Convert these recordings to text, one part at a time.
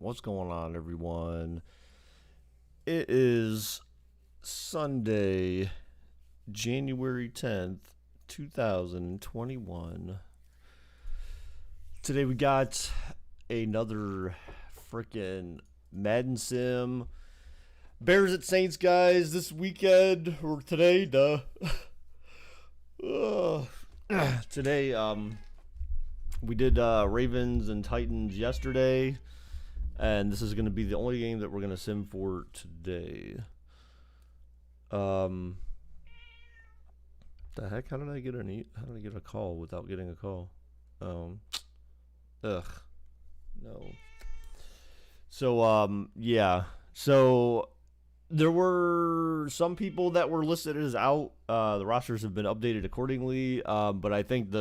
What's going on, everyone? It is Sunday, January 10th, 2021. Today we got another freaking Madden sim. Bears at Saints, guys, this weekend, or today, Today, we did Ravens and Titans yesterday, and this is going to be the only game that we're going to sim for today. The heck? How did I get a call without getting a call? No. So, yeah. So, there were some people that were listed as out. The rosters have been updated accordingly, but I think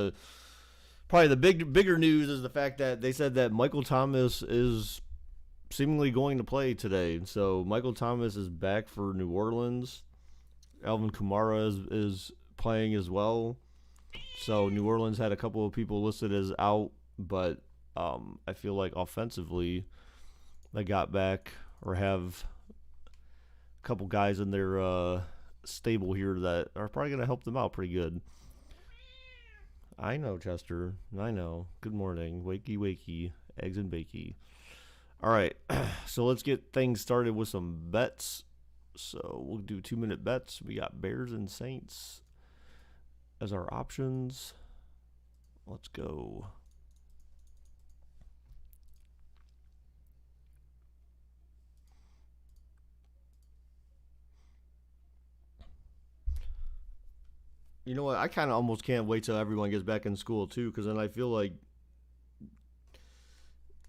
probably the bigger news is the fact that they said that Michael Thomas is seemingly going to play today. So Michael Thomas is back for New Orleans. Alvin Kamara is playing as well. So New Orleans had a couple of people listed as out, but I feel like offensively they got back or have a couple guys in their stable here that are probably going to help them out pretty good. I know, Chester. I know. Good morning. Wakey, wakey. Eggs and bakey. All right. So let's get things started with some bets. So we'll do 2-minute bets. We got Bears and Saints as our options. Let's go. You know what? I kind of almost can't wait till everyone gets back in school, too, because then I feel like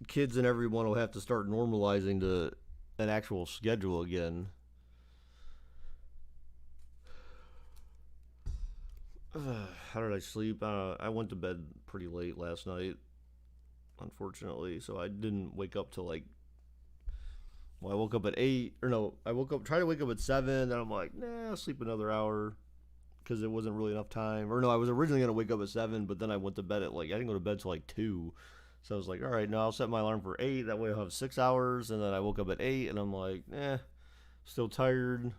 kids and everyone will have to start normalizing to an actual schedule again. How did I sleep? I went to bed pretty late last night, unfortunately, so I didn't wake up till I woke up at 8, or no, tried to wake up at 7, then I'm like, nah, I'll sleep another hour. Because it wasn't really enough time. Or no, I was originally going to wake up at 7, but then I went to bed at I didn't go to bed till 2. So I was like, all right, no, I'll set my alarm for 8. That way I'll have 6 hours. And then I woke up at 8, and I'm like, still tired.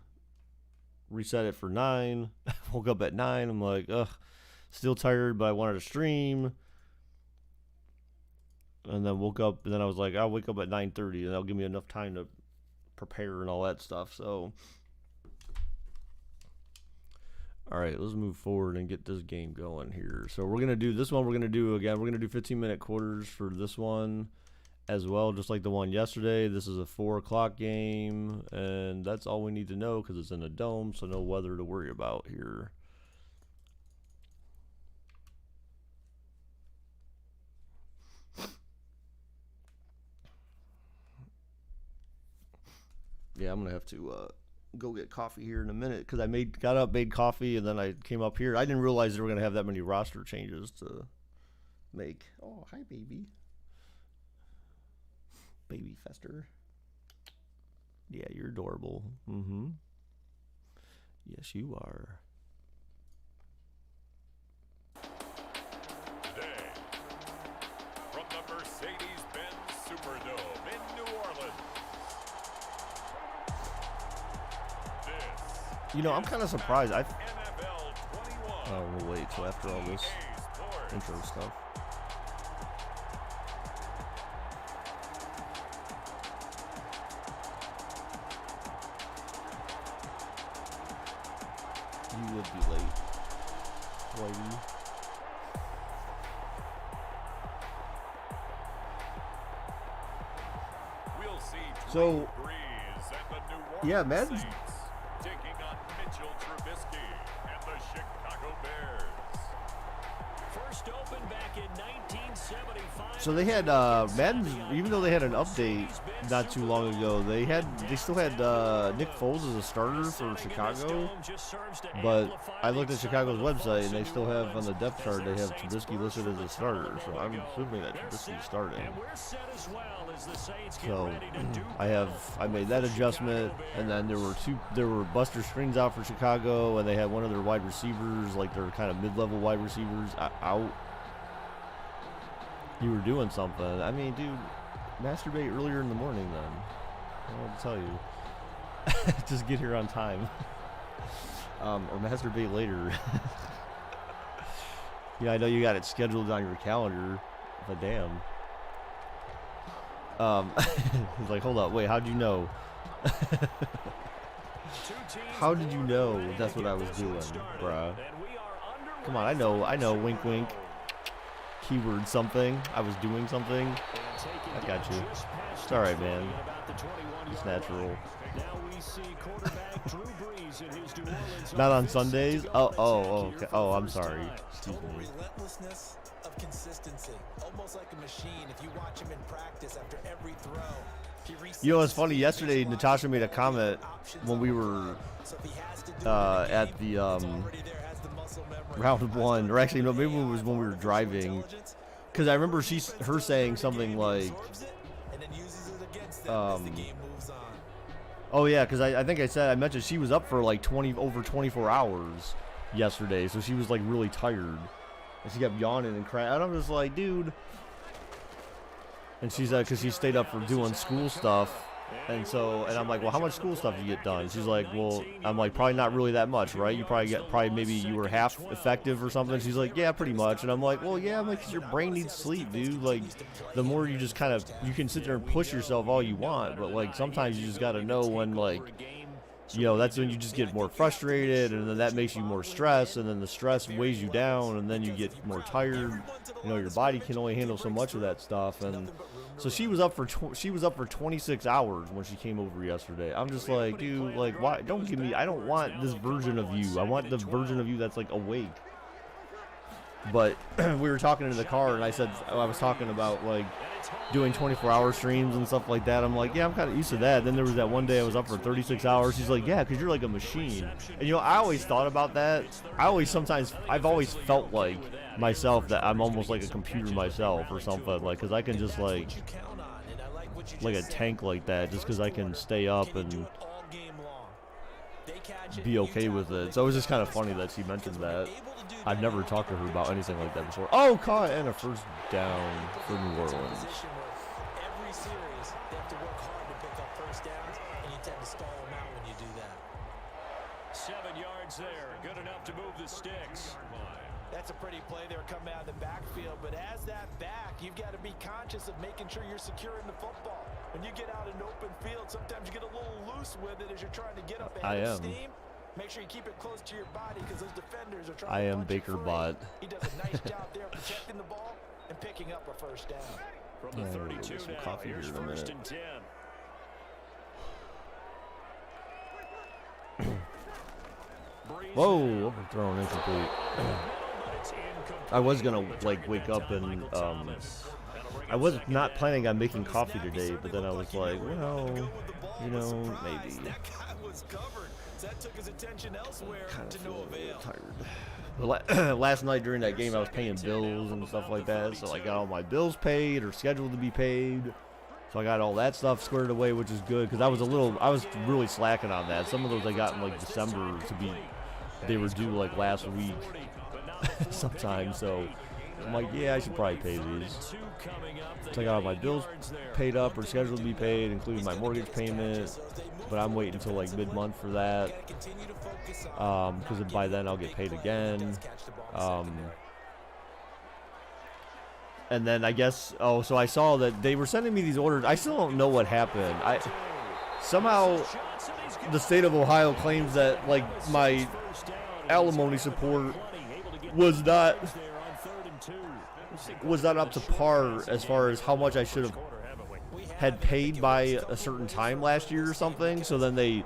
Reset it for 9. Woke up at 9. I'm like, still tired, but I wanted to stream. And then woke up, and then I was like, I'll wake up at 9:30, and that'll give me enough time to prepare and all that stuff. So all right, let's move forward and get this game going here. So we're going to do this one. We're going to do 15-minute quarters for this one as well, just like the one yesterday. This is a 4 o'clock game, and that's all we need to know because it's in a dome, so no weather to worry about here. Yeah, I'm going to have to go get coffee here in a minute because I got up, made coffee, and then I came up here. I didn't realize they were going to have that many roster changes to make. Oh, hi, baby. Baby Fester. Yeah, you're adorable. Mm-hmm. Yes, you are. Today, from the Mercedes-Benz Superdome in New Orleans. You know, I'm kind of surprised. Oh, we'll wait till after all this intro stuff. You would be late, Whitey. We'll see. So, yeah, Madden. Taking on Mitchell Trubisky and the Chicago Bears. First opened back in 1975. So they had Madden, even though they had an update not too long ago, they still had Nick Foles as a starter for Chicago. But I looked at Chicago's website and they still have on the depth chart they have Trubisky listed as a starter. So I'm assuming that Trubisky's starting. So I made that adjustment, and then there were Buster Screens out for Chicago, and they had one of their wide receivers, like their kind of mid-level wide receivers, out. You were doing something. I mean, dude, masturbate earlier in the morning then. I don't know what to tell you. Just get here on time. Or masturbate later. Yeah, I know you got it scheduled on your calendar, but damn. He's like, hold up, wait, how'd you know? How did you know that's what I was doing, bruh? Come on, I know, wink wink. Keyword something, I was doing something. I got you. It's alright, man. It's natural. Not on Sundays? Oh, okay. Oh, I'm sorry. Excuse me. Relentlessness of consistency, almost like a machine. If you watch him in practice after every throw, you know, it's funny. Yesterday, Natasha made a comment when we were at the round one, or actually, no, maybe it was when we were driving, because I remember her saying something like, oh yeah, because I think I mentioned she was up for like over 24 hours yesterday, so she was like really tired, and she kept yawning and crying. And I'm just like, dude. And she's like, because she stayed up for doing school stuff, and I'm like, well, how much school stuff did you get done? She's like, well, I'm like, probably not really that much, right? You probably maybe you were half effective or something. She's like, yeah, pretty much. And I'm like, well, yeah, I'm like, 'cause your brain needs sleep, dude. Like, the more you just kind of, you can sit there and push yourself all you want, but like sometimes you just got to know when, like, you know, that's when you just get more frustrated, and then that makes you more stressed, and then the stress weighs you down, and then you get more tired. You know, your body can only handle so much of that stuff. And so she was up for 26 hours when she came over yesterday. I'm just like, dude, like, why? Don't give me. I don't want this version of you. I want the version of you that's like awake. But we were talking in the car, and I was talking about like doing 24-hour streams and stuff like that. I'm like, yeah, I'm kind of used to that. Then there was that one day I was up for 36 hours. She's like, yeah, because you're like a machine. And you know, I always thought about that. I've always felt like myself that I'm almost like a computer myself or something, like, because I can just like a tank like that, just because I can stay up and be okay with it. So it was just kind of funny that she mentioned that. I've never talked to her about anything like that before. Oh, caught and a first down for New Orleans. Every series, they have to work hard to pick up first downs, and you tend to stall them out when you do that. 7 yards there, good enough to move the sticks. That's a pretty play there coming out of the backfield, but as that back, you've got to be conscious of making sure you're securing the football. When you get out in open field, sometimes you get a little loose with it as you're trying to get up ahead of steam. Make sure you keep it close to your body because those defenders are trying to punch Baker Bot. He does a nice job there protecting the ball and picking up a first down. From the 32 now, here's first and 10. Whoa, overthrown, incomplete. I was gonna like wake up and I was not planning on making coffee today, but then I was like, well, you know, maybe. Kind of feel a little tired. But last night during that game, I was paying bills and stuff like that, so I got all my bills paid or scheduled to be paid. So I got all that stuff squared away, which is good because I was really slacking on that. Some of those I got in like December they were due like last week sometime. So I'm like, yeah, I should probably pay these. So I got all my bills paid up or scheduled to be paid, including my mortgage payment. But I'm waiting until like mid-month for that, because by then I'll get paid again. And then I guess, so I saw that they were sending me these orders. I still don't know what happened. Somehow the state of Ohio claims that like my alimony support was not up to par as far as how much I should have had paid by a certain time last year or something. So then they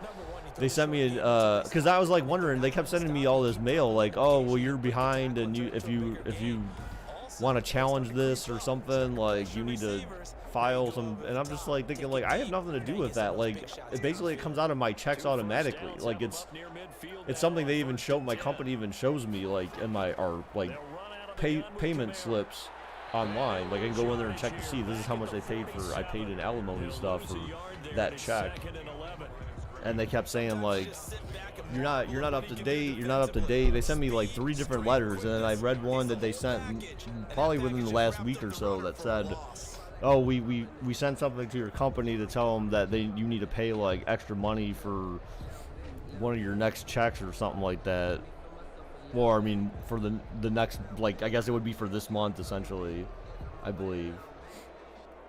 sent me because I was like wondering, they kept sending me all this mail like, oh well, you're behind, and if you want to challenge this or something, like you need to file some. And I'm just like thinking, like, I have nothing to do with that. Like it comes out of my checks automatically. Like it's something they even show, my company even shows me like in my payment slips online. Like I can go in there and check to see this is how much I paid in alimony stuff for that check. And they kept saying like, you're not up to date. They sent me like 3 different letters, and I read one that they sent probably within the last week or so that said oh, we sent something to your company to tell them that you need to pay like extra money for one of your next checks or something like that. Or I mean, for the next, like, I guess it would be for this month essentially, I believe.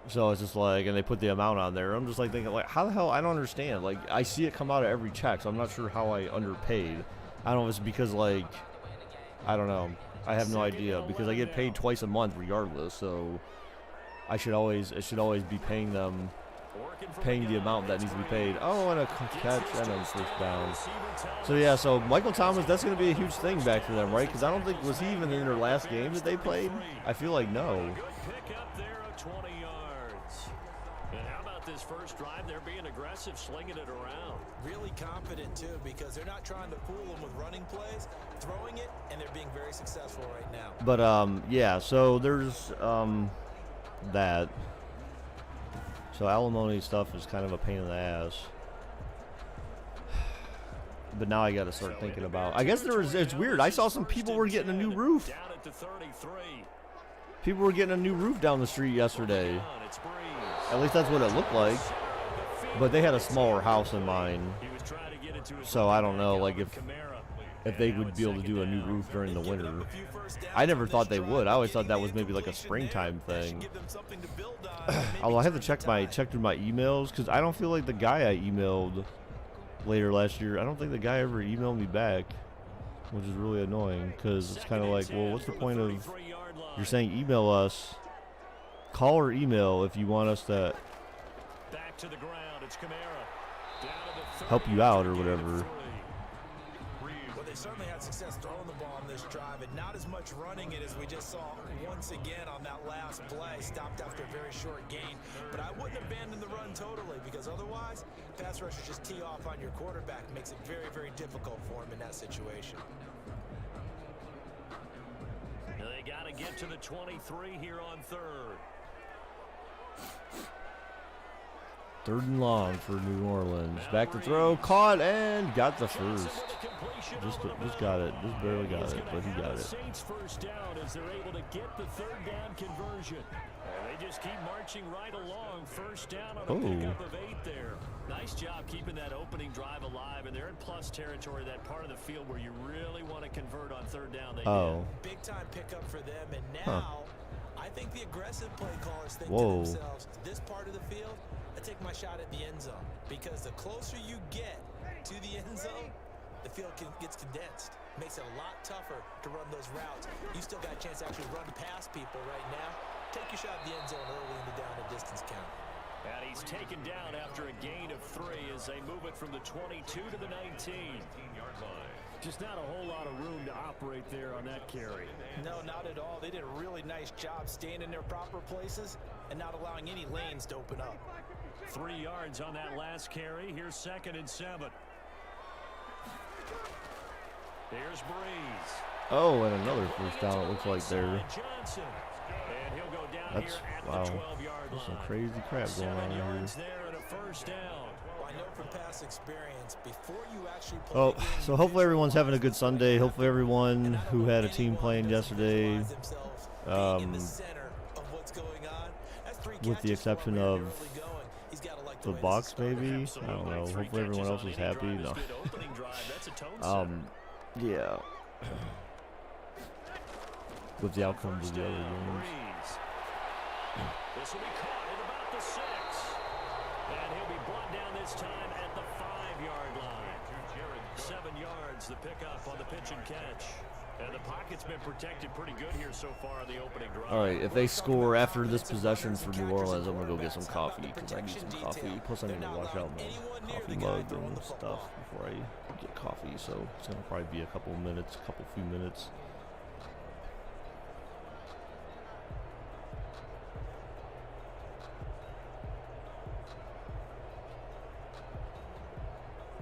So it's just like, and they put the amount on there. I'm just like thinking, like, how the hell? I don't understand. Like, I see it come out of every check, so I'm not sure how I underpaid. I don't know if it's because, like, I don't know. I have no idea, because I get paid twice a month regardless. So it should always be paying the amount that needs to be paid. Oh, and a catch and a first down. So yeah, so Michael Thomas, that's going to be a huge thing back for them, right? Because I don't think, was he even in their last game that they played? I feel like no. This first drive, they're being aggressive, slinging it around. Really confident, too, because they're not trying to fool them with running plays, throwing it, and they're being very successful right now. But, yeah, so there's that. So alimony stuff is kind of a pain in the ass. But now I got to start thinking about, I guess it's weird. I saw some people were getting a new roof. Down at the 33. People were getting a new roof down the street yesterday. At least that's what it looked like. But they had a smaller house in mind. So I don't know, like, if they would be able to do a new roof during the winter. I never thought they would. I always thought that was maybe like a springtime thing. Although I have to check through my emails, because I don't feel like the guy I emailed later last year, I don't think the guy ever emailed me back, which is really annoying, because it's kind of like, well, what's the point of, you're saying email us, call or email if you want us to back to the ground. It's help you out or whatever. Well, they certainly had success throwing the ball on this drive, and not as much running it as we just saw once again on that last play. Stopped after a very short gain, but I wouldn't abandon the run totally, because otherwise pass rushers just tee off on your quarterback. Makes it very, very difficult for him in that situation. They got to get to the 23 here on third. Third and long for New Orleans. Back to throw, caught, and got the first. Just got it. Just barely got it, but he got it. Saints first down as they're able to get the third down conversion. And they just keep marching right along. First down on a pickup of 8 there. Nice job keeping that opening drive alive, and they're in plus territory, that part of the field where you really want to convert on third down. They did. Big time pickup for them, and now I think the aggressive play callers think to themselves, this part of the field, I take my shot at the end zone, because the closer you get to the end zone, the field gets condensed. Makes it a lot tougher to run those routes. You still got a chance to actually run past people right now. Take your shot at the end zone early in the down and distance count. And he's taken down after a gain of 3 as they move it from the 22 to the 19-yard line. Just not a whole lot of room to operate there on that carry. No, not at all. They did a really nice job staying in their proper places and not allowing any lanes to open up. 3 yards on that last carry. Here's 2nd and 7. There's Breeze. Oh, and another first down, it looks like there. Johnson. And he'll go down That's, here at wow, the 12-yard there's some line. crazy crap going 7 on here. yards there and a first down. Well, I know from past experience, before you actually play Oh, the game, so hopefully everyone's having a good Sunday. Hopefully everyone who had a team playing yesterday, with the exception of the Bucks, maybe. I don't know. Hopefully everyone else is happy. No. Yeah. With the outcomes of the other games. This will be caught at about the 6. And he'll be brought down this time at the 5-yard line. 7 yards, the pickup on the pitch and catch. And the pocket's been protected pretty good here so far in the opening drive. All right, if they score after this possession for New Orleans, I'm going to go get some coffee, because I need some coffee. Plus, I need to wash out my coffee mug and stuff before I get coffee. So it's going to probably be a few minutes.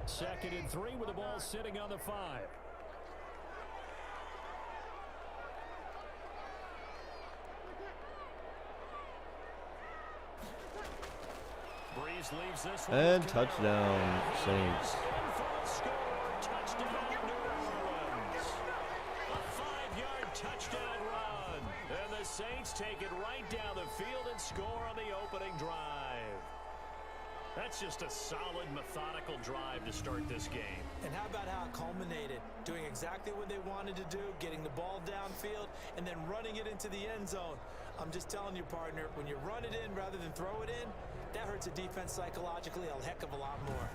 Second and 3 with the ball sitting on the 5. Breeze leaves this one. And touchdown, Saints. Touchdown, New Orleans. A 5-yard touchdown run. And the Saints take it right down the field and score on the opening drive. That's just a solid, methodical drive to start this game. And how about how it culminated? Doing exactly what they wanted to do, getting the ball downfield, and then running it into the end zone. I'm just telling you, partner, when you run it in rather than throw it in, that hurts a defense psychologically a heck of a lot more.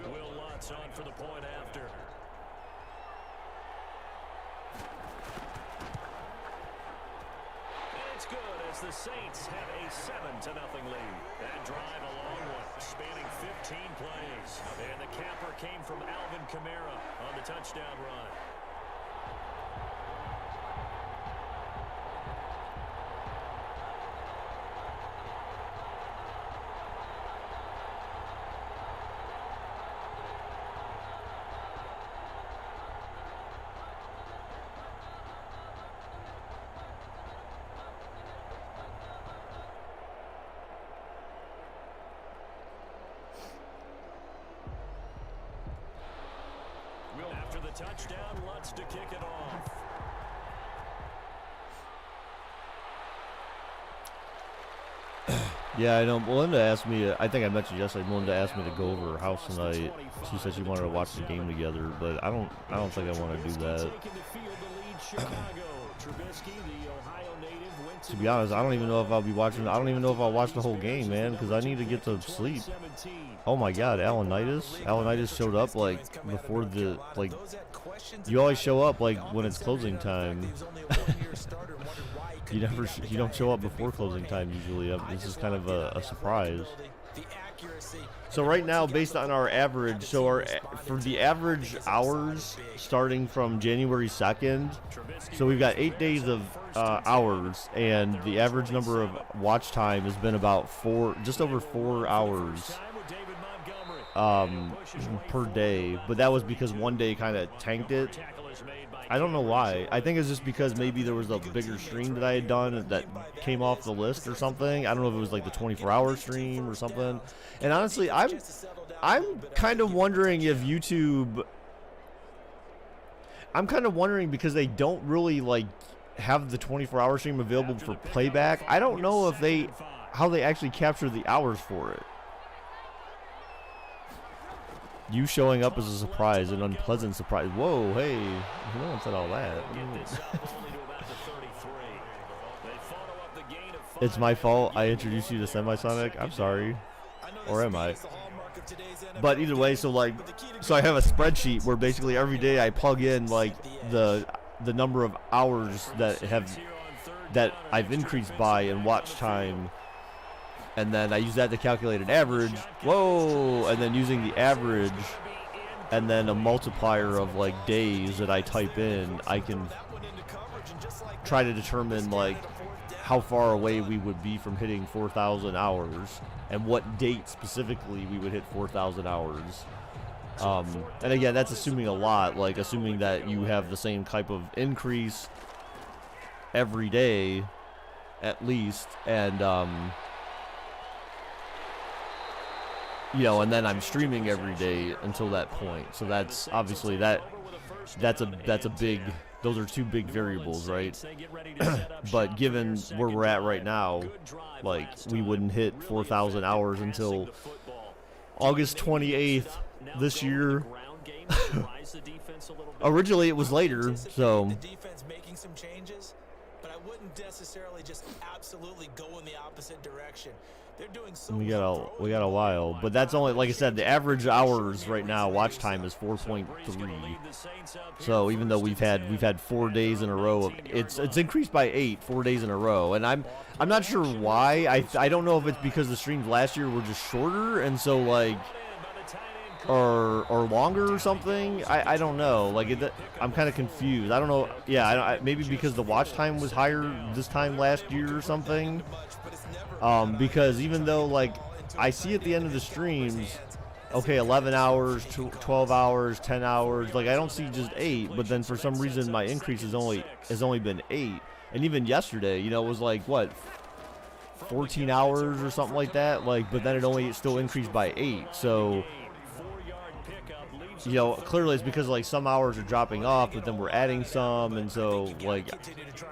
Will Lutz on for the point after. And it's good as the Saints have a 7-0 lead. That drive a long one, spanning 15 plays. And the capper came from Alvin Kamara on the touchdown run. After the touchdown, Lutz to kick it off. Yeah, I know. Melinda asked me, I think I mentioned yesterday, Melinda asked me to go over her house tonight. She said she wanted to watch the game together, but I don't think I want to do that. To be honest, I don't even know if I'll be watching. I don't even know if I'll watch the whole game, man, because I need to get to sleep. Oh my God, Alanitis showed up like before the You always show up like when it's closing time. You don't show up before closing time usually. This is kind of a surprise. So right now, based on our average, for the average hours starting from January 2nd, so we've got 8 days of hours, and the average number of watch time has been about just over 4 hours per day. But that was because one day kind of tanked it. I don't know why. I think it's just because maybe there was a bigger stream that I had done that came off the list or something. I don't know if it was like the 24-hour stream or something. And honestly, I'm kind of wondering if YouTube. I'm kind of wondering because they don't really like have the 24-hour stream available for playback. I don't know if how they actually capture the hours for it. You showing up is a surprise, an unpleasant surprise. Whoa, hey, no one said all that. It's my fault. I introduced you to Semisonic. I'm sorry, or am I? But either way, so I have a spreadsheet where basically every day I plug in like the number of hours that I've increased by in watch time. And then I use that to calculate an average. Whoa! And then using the average and then a multiplier of like days that I type in, I can try to determine like how far away we would be from hitting 4,000 hours and what date specifically we would hit 4,000 hours. And again, that's assuming a lot, like assuming that you have the same type of increase every day at least, and and then I'm streaming every day until that point. So that's obviously that's a big. Those are two big variables, right? But given where we're at right now, like we wouldn't hit 4,000 hours until August 28th this year. Originally it was later, so. The defense making some changes, but I wouldn't necessarily just absolutely go in the opposite direction. They're doing so. We got a while, but that's only, like I said, the average hours right now watch time is 4.3. So even though we've had 4 days in a row of it's increased by 4 days in a row, and I'm not sure why. I don't know if it's because the streams last year were just shorter and so like or longer or something. I don't know. Like I'm kind of confused. I don't know. Yeah, maybe because the watch time was higher this time last year or something. Because even though like I see at the end of the streams, okay, 11 hours, 12 hours, 10 hours, like I don't see just 8, but then for some reason my increase has only been 8. And even yesterday, it was like what, 14 hours or something like that, like, but then it still increased by 8. So you know, clearly it's because like some hours are dropping off, but then we're adding some, and so like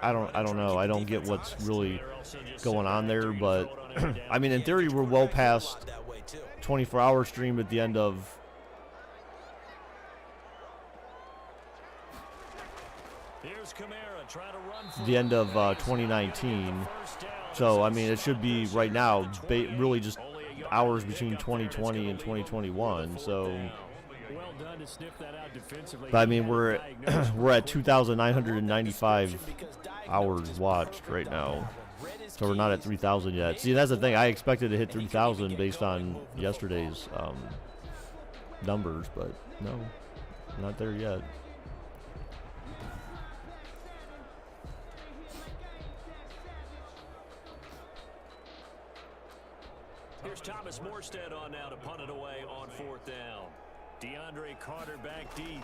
I don't know. I don't get what's really going on there, but I mean, in theory, we're well past 24-hour stream at the end of the end of 2019. So I mean, it should be right now really just hours between 2020 and 2021. So, but I mean, we're at 2,995 hours watched right now. So we're not at 3,000 yet. See, that's the thing. I expected to hit 3,000 based on yesterday's numbers, but no, not there yet. Here's Thomas Morstead on now to punt it away on 4th down. DeAndre Carter back deep.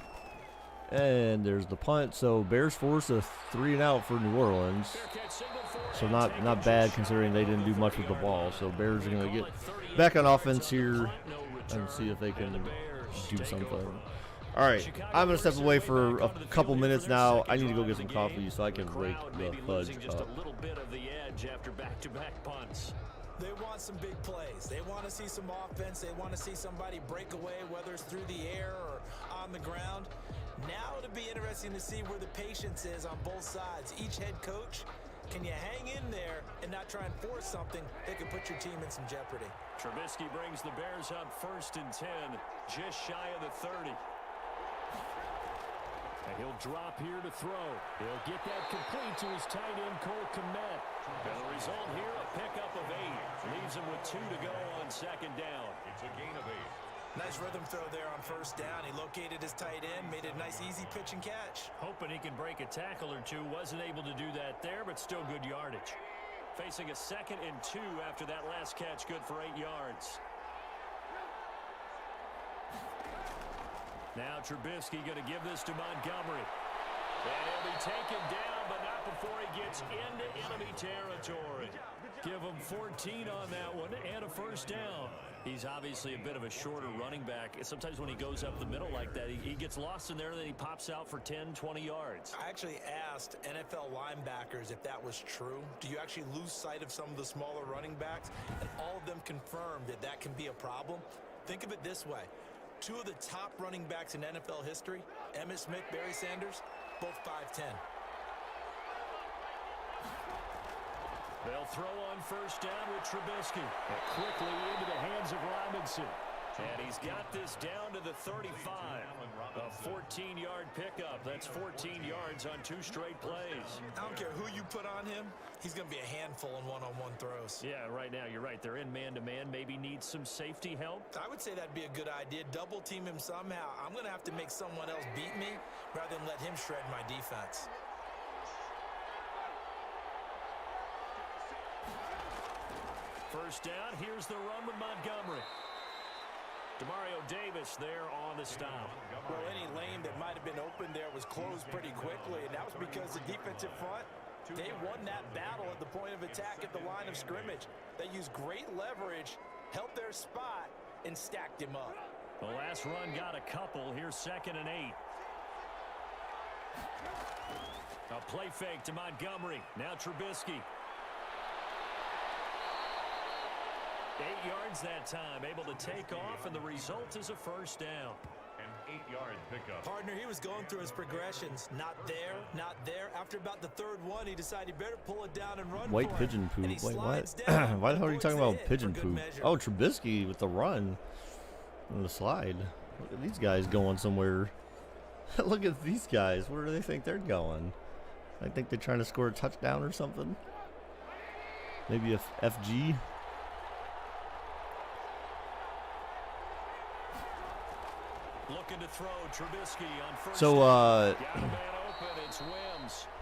And there's the punt. So Bears force a 3-and-out for New Orleans. So not bad considering they didn't do much with the ball. So Bears are going to get back on offense here and see if they can do something. All right, I'm going to step away for a couple minutes now. I need to go get some coffee so I can rake the fudge up. They want some big plays. They want to see some offense. They want to see somebody break away, whether it's through the air or on the ground. Now it'll be interesting to see where the patience is on both sides. Each head coach, can you hang in there and not try and force something that could put your team in some jeopardy? Trubisky brings the Bears up 1st and 10, just shy of the 30. And he'll drop here to throw. He'll get that complete to his tight end, Cole Kmet. And the result here, a pickup of 8. Leaves him with 2 to go on 2nd down. It's a gain of 8. Nice rhythm throw there on 1st down. He located his tight end, made it a nice, easy pitch and catch. Hoping he can break a tackle or two. Wasn't able to do that there, but still good yardage. Facing a 2nd and 2 after that last catch, good for 8 yards. Now Trubisky going to give this to Montgomery. And he'll be taken down, but not before he gets into enemy territory. Give him 14 on that one and a 1st down. He's obviously a bit of a shorter running back. Sometimes when he goes up the middle like that, he gets lost in there and then he pops out for 10, 20 yards. I actually asked NFL linebackers if that was true. Do you actually lose sight of some of the smaller running backs? And all of them confirmed that that can be a problem. Think of it this way. 2 of the top running backs in NFL history, Emmitt Smith, Barry Sanders, both 5'10". They'll throw on 1st down with Trubisky. And quickly into the hands of Robinson. And he's got this down to the 35. A 14-yard pickup. That's 14 yards on 2 straight plays. I don't care who you put on him. He's going to be a handful in one-on-one throws. Yeah, right now you're right. They're in man-to-man. Maybe need some safety help. I would say that'd be a good idea. Double team him somehow. I'm going to have to make someone else beat me rather than let him shred my defense. First down, here's the run with Montgomery. Demario Davis there on the stop. Well, any lane that might have been open there was closed pretty quickly, and that was because the defensive front, they won that battle at the point of attack at the line of scrimmage. They used great leverage, held their spot, and stacked him up. The last run got a couple. Here's 2nd and 8. A play fake to Montgomery. Now Trubisky. 8 yards that time, able to take off, and the result is a 1st down. An 8-yard pickup. Partner, he was going through his progressions. Not there, not there. After about the 3rd one, he decided he better pull it down and run. White pigeon poop. Wait, what? Why the hell are you talking about pigeon poop? Oh, Trubisky with the run on the slide. Look at these guys going somewhere. Look at these guys. Where do they think they're going? I think they're trying to score a touchdown or something. Maybe a FG. Looking to throw Trubisky on 1st. So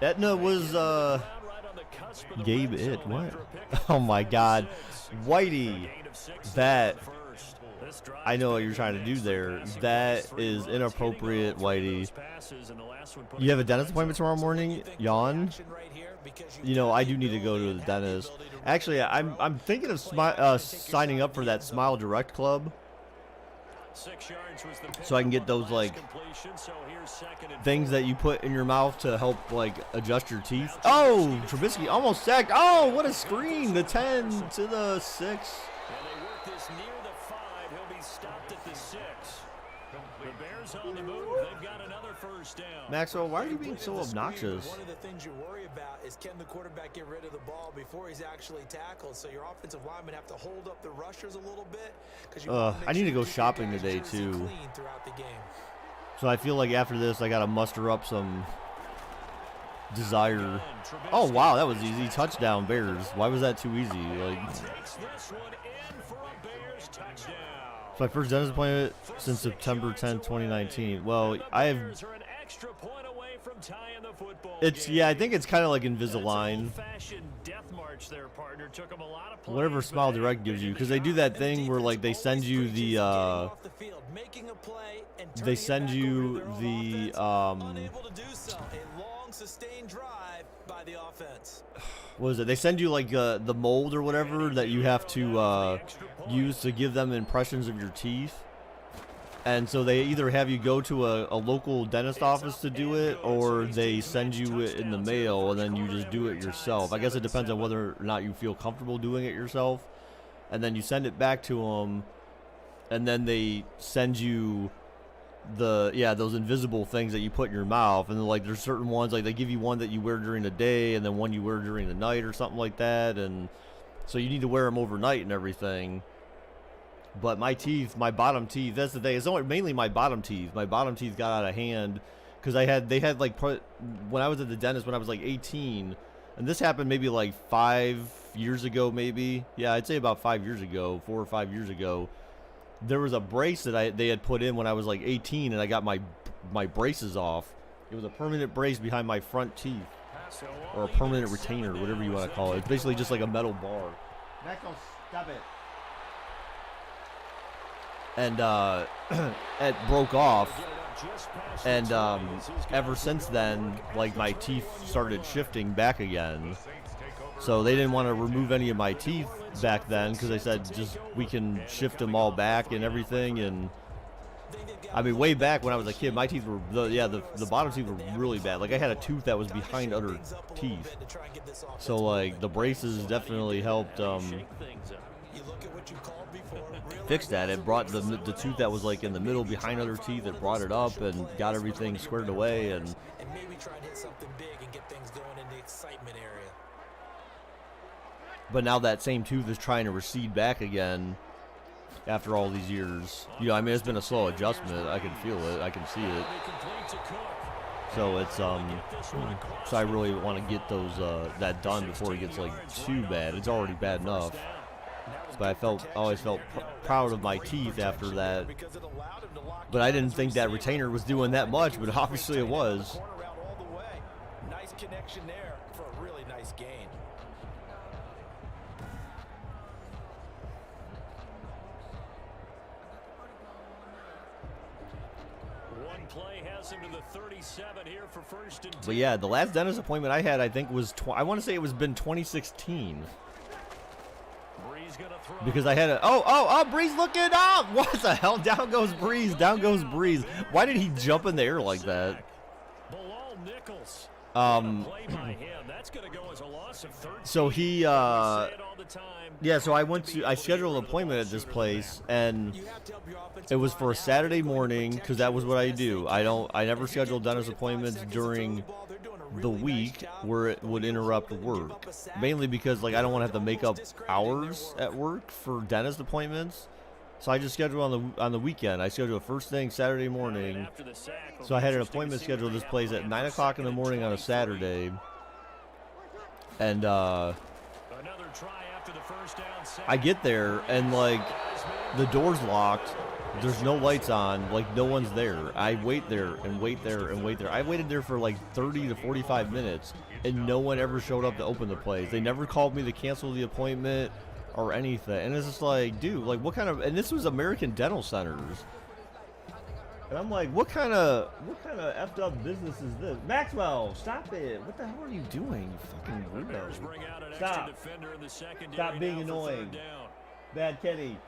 Etna was Gabe it. What? Oh my God, Whitey. That I know what you're trying to do there. That is inappropriate, Whitey. You have a dentist appointment tomorrow morning? Yawn. You know, I do need to go to the dentist. Actually, I'm thinking of signing up for that Smile Direct Club. 6 yards was the so I can get those like so here's second and things that you put in your mouth to help like adjust your teeth. Oh, Trubisky almost sacked. Oh, what a screen! The 10 to the 6. And they work this near the 5. He'll be stopped at the 6. The Bears on the move. They've got another first down. Maxwell, why are you being so obnoxious? One of the things you worry about is can the quarterback get rid of the ball before he's actually tackled. So your offensive linemen have to hold up the rushers a little bit. I need to go shopping today too. So I feel like after this, I gotta muster up some desire. Oh wow, that was easy. Touchdown Bears. Why was that too easy? Like, it's my first dentist appointment since September 10, 2019. Well, I have. It's yeah, I think it's kind of like Invisalign. Whatever Smile Direct gives you, because they do that thing where like they send you the what is it? They send you like the mold or whatever that you have to use to give them impressions of your teeth. And so they either have you go to a local dentist office to do it, or they send you it in the mail and then you just do it yourself. I guess it depends on whether or not you feel comfortable doing it yourself. And then you send it back to them, and then they send you those invisible things that you put in your mouth. And then, like, there's certain ones, like they give you one that you wear during the day and then one you wear during the night or something like that. And so you need to wear them overnight and everything. But my teeth, my bottom teeth, that's the thing. It's only mainly my bottom teeth. My bottom teeth got out of hand because they had like when I was at the dentist when I was like 18, and this happened maybe like 5 years ago, maybe. Yeah, I'd say about 5 years ago, 4 or 5 years ago. There was a brace that they had put in when I was like 18, and I got my braces off. It was a permanent brace behind my front teeth, or a permanent retainer, whatever you want to call it. It's basically just like a metal bar. Maxwell, stop it. And it broke off, and ever since then, like, my teeth started shifting back again. So they didn't want to remove any of my teeth back then because they said just we can shift them all back and everything. And I mean, way back when I was a kid, my teeth were the bottom teeth were really bad. Like, I had a tooth that was behind other teeth. So like the braces definitely helped fix that. It brought the tooth that was like in the middle behind other teeth. It brought it up and got everything squared away. And maybe try to hit something big and get things going in the excitement area. But now that same tooth is trying to recede back again after all these years. You know, I mean, it's been a slow adjustment. I can feel it. I can see it. So it's so I really want to get those that done before it gets like too bad. It's already bad enough. But I always felt proud of my teeth after that. But I didn't think that retainer was doing that much, but obviously it was. Nice connection there for a really nice gain. One play has him to the 37 here for first and 10. But yeah, the last dentist appointment I had, I think, was I want to say it was been 2016. Because I had Breeze looking up. What the hell? Down goes Breeze. Down goes Breeze. Why did he jump in the air like that? So he yeah, so I scheduled an appointment at this place, and it was for a Saturday morning because that was what I do. I never schedule dentist appointments during the week where it would interrupt work, mainly because like I don't want to have to make up hours at work for dentist appointments. So I just schedule on the weekend. I schedule first thing Saturday morning. So I had an appointment scheduled at this place at 9 o'clock in the morning on a Saturday, and I get there and like the door's locked. There's no lights on, like no one's there. I wait there and wait there and wait there. I waited there for like 30 to 45 minutes and no one ever showed up to open the place. They never called me to cancel the appointment or anything. And it's just like, dude, like what kind of, and this was American Dental Centers. And I'm like, what kind of effed up business is this? Maxwell, stop it. What the hell are you doing, you fucking weirdo? Stop. Stop being annoying. Bad Kenny.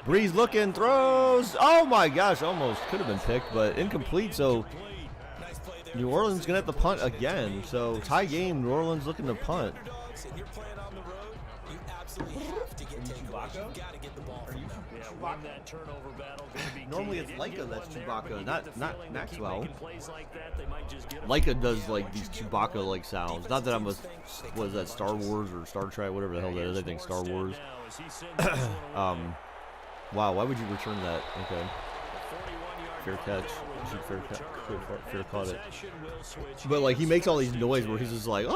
Breeze looking, throws. Oh my gosh, almost could have been picked, but incomplete. So New Orleans gonna have to punt again. So tie game. New Orleans looking to punt. Normally it's Leica that's Chewbacca, not Maxwell. Leica does like these Chewbacca like sounds. Not that I'm was that Star Wars or Star Trek, whatever the hell that is. I think Star Wars. Wow, why would you return that? Okay. Fair catch. Fair caught it. But like he makes all these noise where he's just like,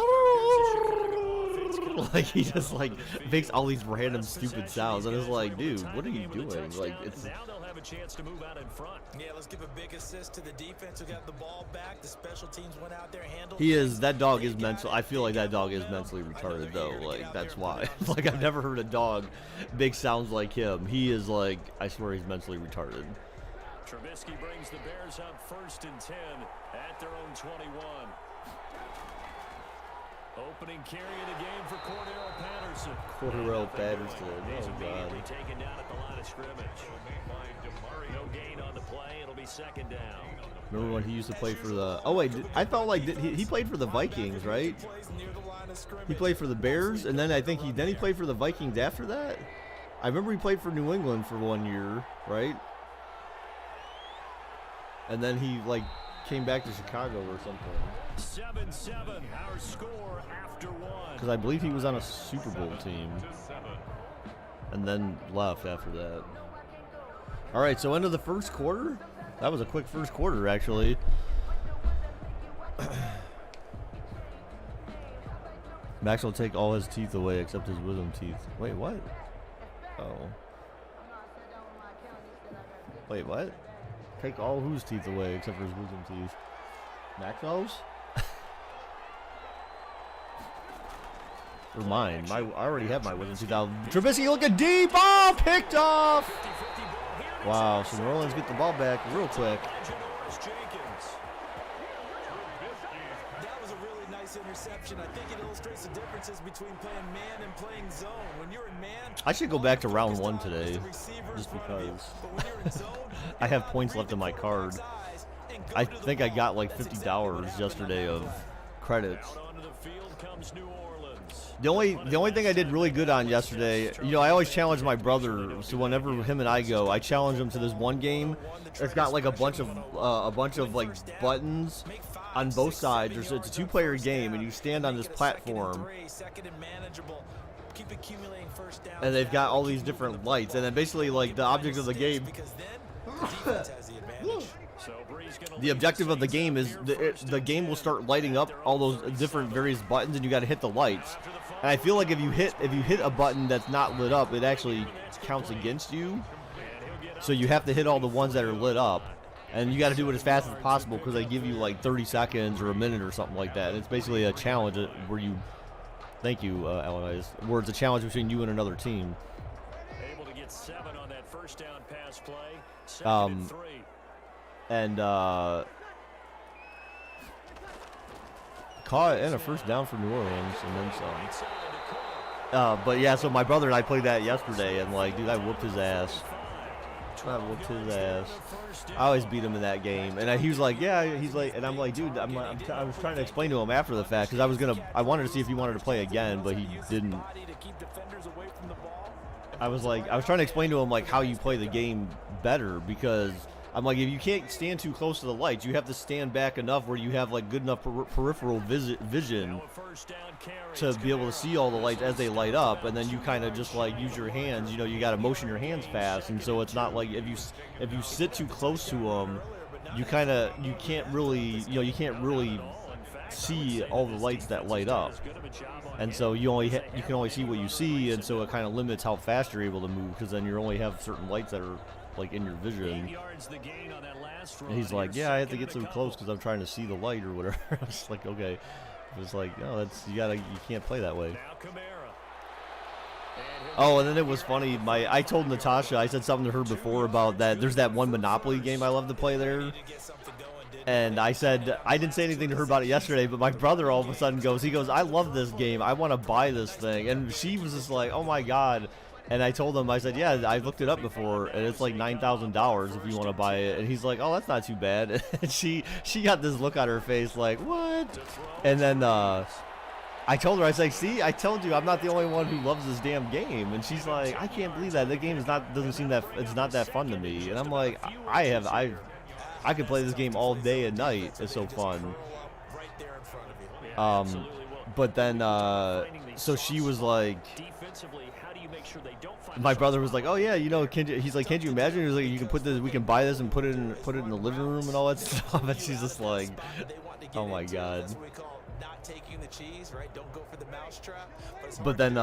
like he just like makes all these random stupid sounds, and it's like, dude, what are you doing? Like it's. Now they'll have a chance to move out in front. Yeah, let's give a big assist to the defense who got the ball back. The special teams went out there, handled. He is. That dog is mental. I feel like that dog is mentally retarded though. Like that's why. Like I've never heard a dog make sounds like him. He is like. I swear he's mentally retarded. Trubisky brings the Bears up 1st and 10 at their own 21. Opening carry of the game for Cordero Patterson. Cordero Patterson. He's Oh immediately god. taken down at the line of scrimmage. No gain on the play. It'll be 2nd down. Remember when he used to play for the? Oh wait, I felt like he played for the Vikings, right? He played for the Bears, and then I think he played for the Vikings after that. I remember he played for New England for 1 year, right? And then he like came back to Chicago or something. 7-7, our score after 1. Because I believe he was on a Super Bowl team, and then left after that. All right, so end of the first quarter. That was a quick first quarter, actually. Max will take all his teeth away except his wisdom teeth. Wait, what? Oh. Wait, what? Take all whose teeth away except for his wisdom teeth? Maxwell's? Or mine. I already have my wisdom teeth out. Trubisky looking deep. Oh, picked off. Wow, so New Orleans get the ball back real quick. That was a really nice interception. I think it illustrates the differences between playing man and playing zone. When you're in man, I should go back to round 1 today, just because I have points left in my card. I think I got like $50 yesterday of credits. The only thing I did really good on yesterday, you know, I always challenge my brother. So whenever him and I go, I challenge him to this one game. It's got like a bunch of like buttons on both sides. It's a 2-player game, and you stand on this platform. And they've got all these different lights, and then basically like the object of the game. The objective of the game is the game will start lighting up all those different various buttons, and you got to hit the lights. And I feel like if you hit a button that's not lit up, it actually counts against you. So you have to hit all the ones that are lit up, and you got to do it as fast as possible because they give you like 30 seconds or a minute or something like that. And it's basically a challenge where you, thank you, Alan, where it's a challenge between you and another team. Able to get 7 on that first down pass play. 2nd and 3. And caught and a first down for New Orleans, and then some. But yeah, so my brother and I played that yesterday, and like, dude, I whooped his ass. I always beat him in that game, and he was like, yeah, he's like, and I'm like, dude, I was trying to explain to him after the fact because I wanted to see if he wanted to play again, but he didn't. I was trying to explain to him like how you play the game better, because I'm like, if you can't stand too close to the lights, you have to stand back enough where you have like good enough peripheral vision to be able to see all the lights as they light up, and then you kind of just like use your hands. You know, you got to motion your hands fast, and so it's not like if you sit too close to them, you can't really see all the lights that light up, and so you can only see what you see, and so it kind of limits how fast you're able to move, because then you only have certain lights that are like in your vision. And he's like, yeah, I have to get so close because I'm trying to see the light or whatever. I was like, okay. It's like, no, you can't play that way. Oh, and then it was funny. I told Natasha, I said something to her before about that. There's that one Monopoly game I love to play there. And I said, I didn't say anything to her about it yesterday, but my brother all of a sudden goes, I love this game. I want to buy this thing. And she was just like, oh my God. And I told him, I said, yeah, I looked it up before, and it's like $9,000 if you want to buy it. And he's like, oh, that's not too bad. And she got this look on her face like, what? And then I told her, I was like, see, I told you I'm not the only one who loves this damn game. And she's like, I can't believe that. The game doesn't seem that, it's not that fun to me. And I'm like, I could play this game all day and night. It's so fun. But then, so she was like, my brother was like, oh yeah, you know, he's like, can't you imagine? He was like, you can put this, we can buy this and put it in the living room and all that stuff. And she's just like, oh my god. But then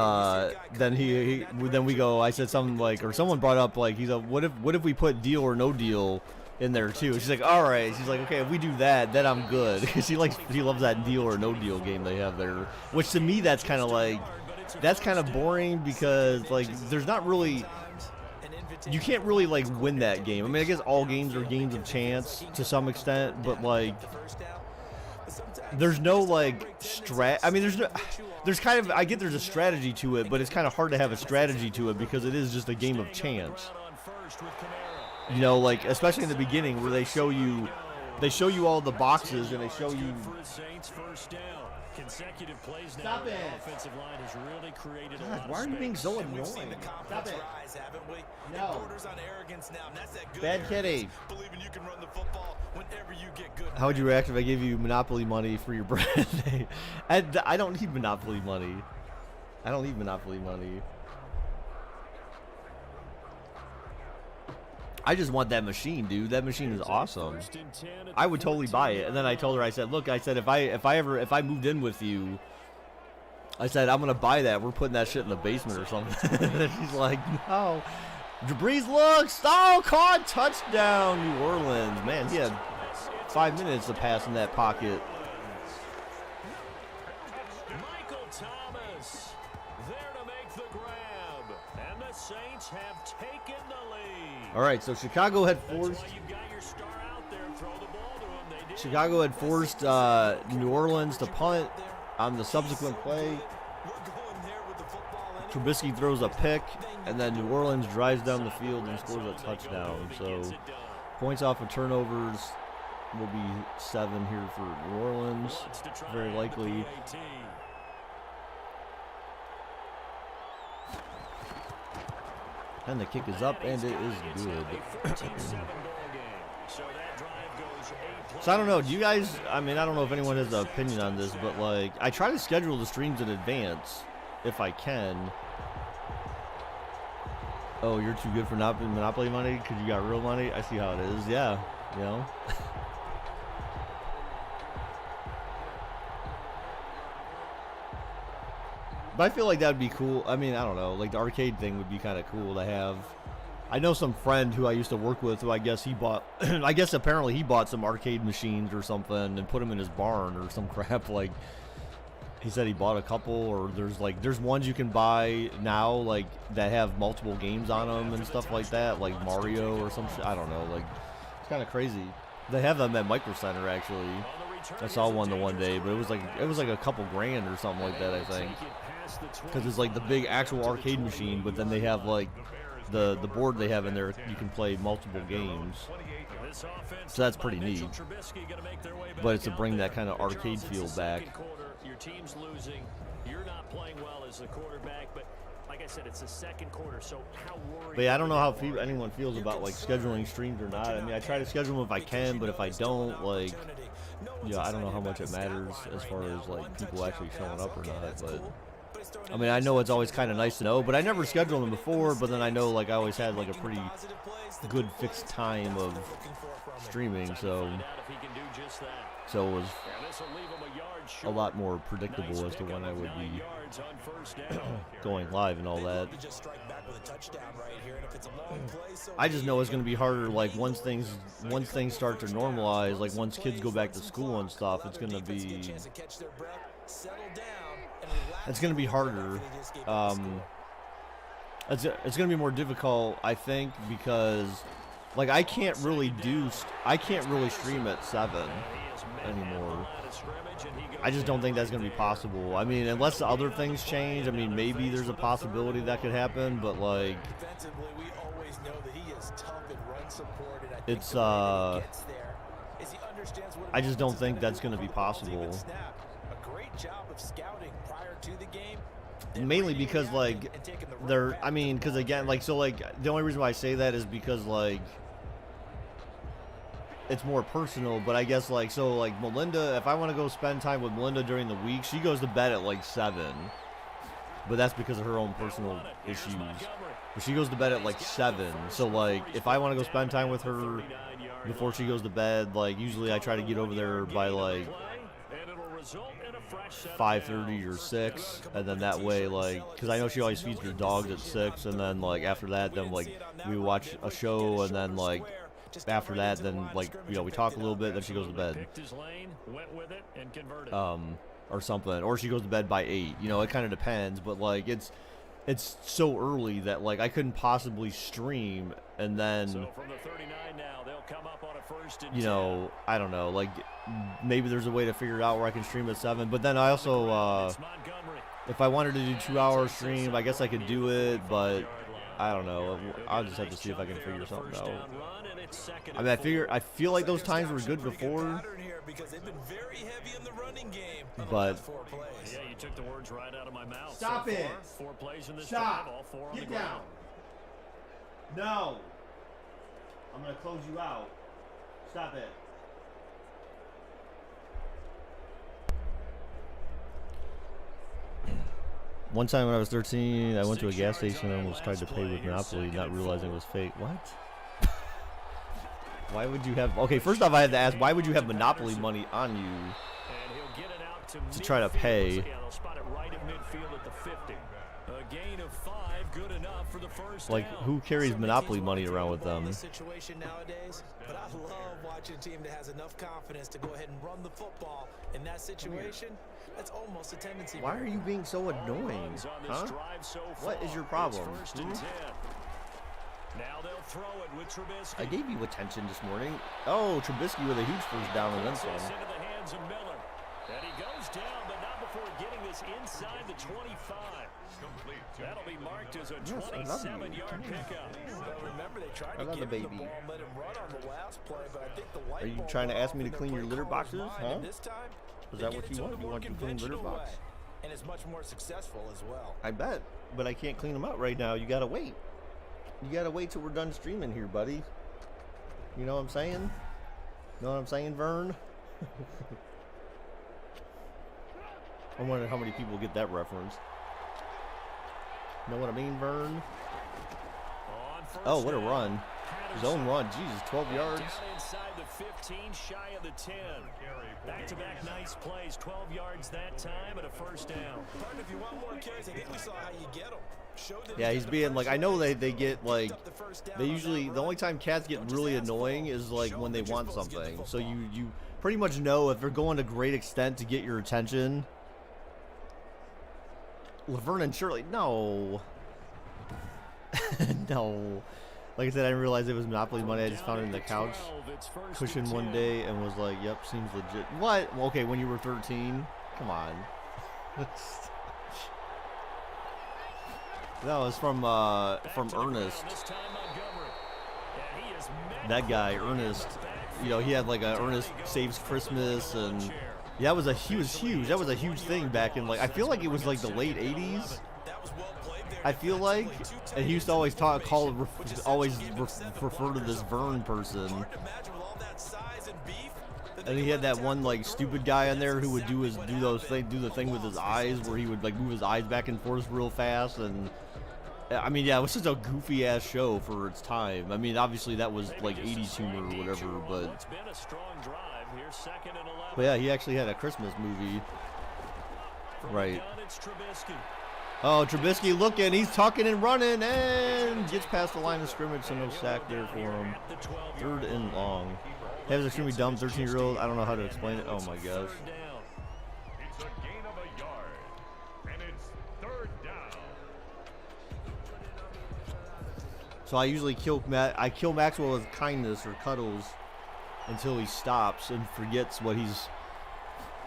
then we go, I said something like, or someone brought up like, he's like, what if we put deal or no deal in there too? She's like, all right. She's like, okay, if we do that, then I'm good. Because she loves that deal or no deal game they have there. Which to me, that's kind of boring because like there's not really, you can't really like win that game. I mean, I guess all games are games of chance to some extent, but like there's no like I mean, there's kind of, I get there's a strategy to it, but it's kind of hard to have a strategy to it because it is just a game of chance. You know, like especially in the beginning where they show you all the boxes and they show you. Consecutive plays now. Stop it. The offensive line has really created a lot Why are of you being space. so annoying? Stop it. No. Bad kitty. How would you react if I gave you Monopoly money for your birthday? I don't need Monopoly money. I don't need Monopoly money. I just want that machine, dude. That machine is awesome. I would totally buy it. And then I told her, I said, look, I said, if I moved in with you, I said, I'm gonna buy that. We're putting that shit in the basement or something. And she's like, no. Breeze looks. Oh, caught, touchdown, New Orleans. Man, he had 5 minutes to pass in that pocket. Michael Thomas there to make the grab, and the Saints have taken the lead. All right, so Chicago had forced. Chicago had forced New Orleans to punt on the subsequent play. Trubisky throws a pick, and then New Orleans drives down the field and scores a touchdown. So points off of turnovers will be 7 here for New Orleans, very likely. And the kick is up, and it is good. So I don't know. Do you guys? I mean, I don't know if anyone has an opinion on this, but like, I try to schedule the streams in advance if I can. Oh, you're too good for not Monopoly money because you got real money. I see how it is. Yeah, you know. But I feel like that would be cool. I mean, I don't know. Like the arcade thing would be kind of cool to have. I know some friend who I used to work with who I guess he bought, I guess apparently he bought some arcade machines or something and put them in his barn or some crap. Like he said he bought a couple, or there's ones you can buy now like that have multiple games on them and stuff like that, like Mario or some shit. I don't know. Like it's kind of crazy. They have them at Micro Center actually. I saw one the one day, but it was like a couple grand or something like that, I think. Because it's like the big actual arcade machine, but then they have like the board they have in there, you can play multiple games. So that's pretty neat. But it's to bring that kind of arcade feel back. Your team's losing. You're not playing well as the quarterback, but like I said, it's the second quarter, so how worried. But yeah, I don't know how anyone feels about like scheduling streams or not. I mean, I try to schedule them if I can, but if I don't, like, yeah, I don't know how much it matters as far as like people actually showing up or not. But I mean, I know it's always kind of nice to know, but I never scheduled them before. But then I know like I always had like a pretty good fixed time of streaming, so it was a lot more predictable as to when I would be going live and all that. I just know it's going to be harder, like once things start to normalize, like once kids go back to school and stuff, it's going to be harder. It's going to be more difficult, I think, because like I can't really stream at 7 anymore. I just don't think that's going to be possible. I mean, unless other things change, I mean, maybe there's a possibility that could happen, but like, Defensively, we always know that he is tough in run support, and I think it's the way that he gets there is he understands what I just don't think offense that's is going to be gonna do before the ball is possible. even snapped. A great job of scouting prior to the game. Mainly because like I mean, because again, like so, like the only reason why I say that is because like it's more personal. But I guess like so, like Melinda, if I want to go spend time with Melinda during the week, she goes to bed at like 7. But that's because of her own personal issues. But she goes to bed at like 7. So like if I want to go spend time with her before she goes to bed, like usually I try to get over there by like 5:30 or 6, and then that way, like, because I know she always feeds her dogs at 6, and then like after that, then like we watch a show, and then like after that, then like we talk a little bit, then she goes to bed, or something, or she goes to bed by 8. It kind of depends, but like it's so early that like I couldn't possibly stream, and then I don't know, like maybe there's a way to figure it out where I can stream at 7. But then I also if I wanted to do 2-hour stream, I guess I could do it, but I don't know. I'll just have to see if I can figure something out. I mean, I feel like those times were good before, but Yeah, you took the words right out of my mouth. Stop so it. Far, 4 plays in this Stop. drive, all 4 on Get the down. ground. No. I'm gonna close you out. Stop it. One time when I was 13, I went to a gas station and almost tried to pay with Monopoly, not realizing it was fake. What? Why would you have... Okay, first off, I had to ask, why would you have Monopoly money on you And he'll get it out to try to pay? Yeah, they'll spot it right at midfield at the 50. A gain of 5, good enough for the first Like, down. who carries Monopoly money around with them? Situation nowadays, but I love watching a team that has enough confidence to go ahead and run the football. In that situation, that's almost a tendency. Why are you being so annoying? Huh? What is your problem? Hmm? Now they'll throw it with Trubisky. I gave you attention this morning. Oh, Trubisky with a huge first down and then some. Into the hands of Miller. And he goes down, but not before getting this inside the 25. That'll be marked as a 27-yard pickup. Remember, they tried I to love the give him the baby. ball and let him run on the last play, but I think the light Are you bulb trying to went ask off me to in their clean your play litter caller's boxes? mind, Huh? and this time, Is they that get what it you to want? the You more want to clean litter conventional box? way, and it's much more successful as well. I bet, but I can't clean them out right now. You gotta wait. You gotta wait till we're done streaming here, buddy. You know what I'm saying? Know what I'm saying, Vern? I wonder how many people get that reference. Know what I mean, Vern? Oh, what a run. Zone run. Jesus, 12 yards. Down inside the 15, shy of the 10. Back-to-back nice plays, 12 yards that time and a first down. Partner, if you want more carries, I think we saw how you get them. Yeah, he's being like, I know they get like, they usually, the only time cats get really annoying is like when they want something. So you pretty much know if they're going to great extent to get your attention. Laverne and Shirley, no. No. Like I said, I didn't realize it was Monopoly money. I just found it in the couch cushion one day and was like, yep, seems legit. What? Well, okay, when you were 13? Come on. That was from Ernest. That guy, Ernest. You know, he had like a Ernest Saves Christmas, and yeah, he was huge. That was a huge thing back in like, I feel like it was like the late 80s. I feel like, and he used to always refer to this Vern person. And he had that one like stupid guy on there who would do the thing with his eyes where he would like move his eyes back and forth real fast. And I mean, yeah, it was just a goofy ass show for its time. I mean, obviously that was like 80s humor or whatever, but yeah, he actually had a Christmas movie. Right. Oh, Trubisky looking, he's tucking and running and gets past the line of scrimmage, so no sack there for him. 3rd and long. That was extremely dumb, 13-year-old. I don't know how to explain it. Oh my gosh. It's a gain of a yard, and it's 3rd down. So I usually kill Maxwell with kindness or cuddles until he stops and forgets what he's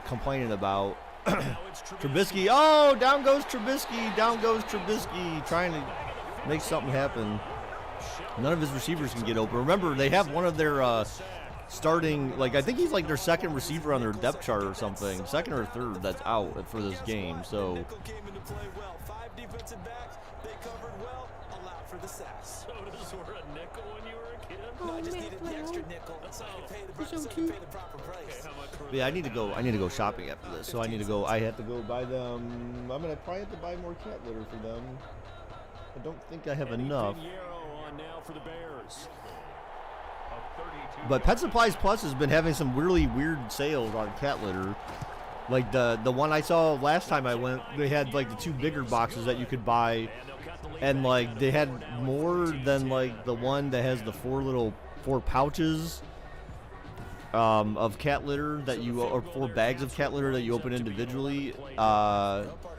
complaining about. Trubisky, oh, down goes Trubisky, trying to make something happen. None of his receivers can get open. Remember, they have one of their starting, like, I think he's like their second receiver on their depth chart or something, second or third that's out for this game. So So those were a nickel when you were a kid? No, I just needed the extra nickel. So I pay the proper price. yeah, I need to go shopping after this. So I have to go buy them. I'm gonna probably have to buy more cat litter for them. I don't think I have enough. On now for the Bears. But Pet Supplies Plus has been having some really weird sales on cat litter. Like the one I saw last time I went, they had like the 2 bigger boxes that you could buy, and like they had more than like the one that has the 4 pouches of cat litter that or 4 bags of cat litter that you open individually.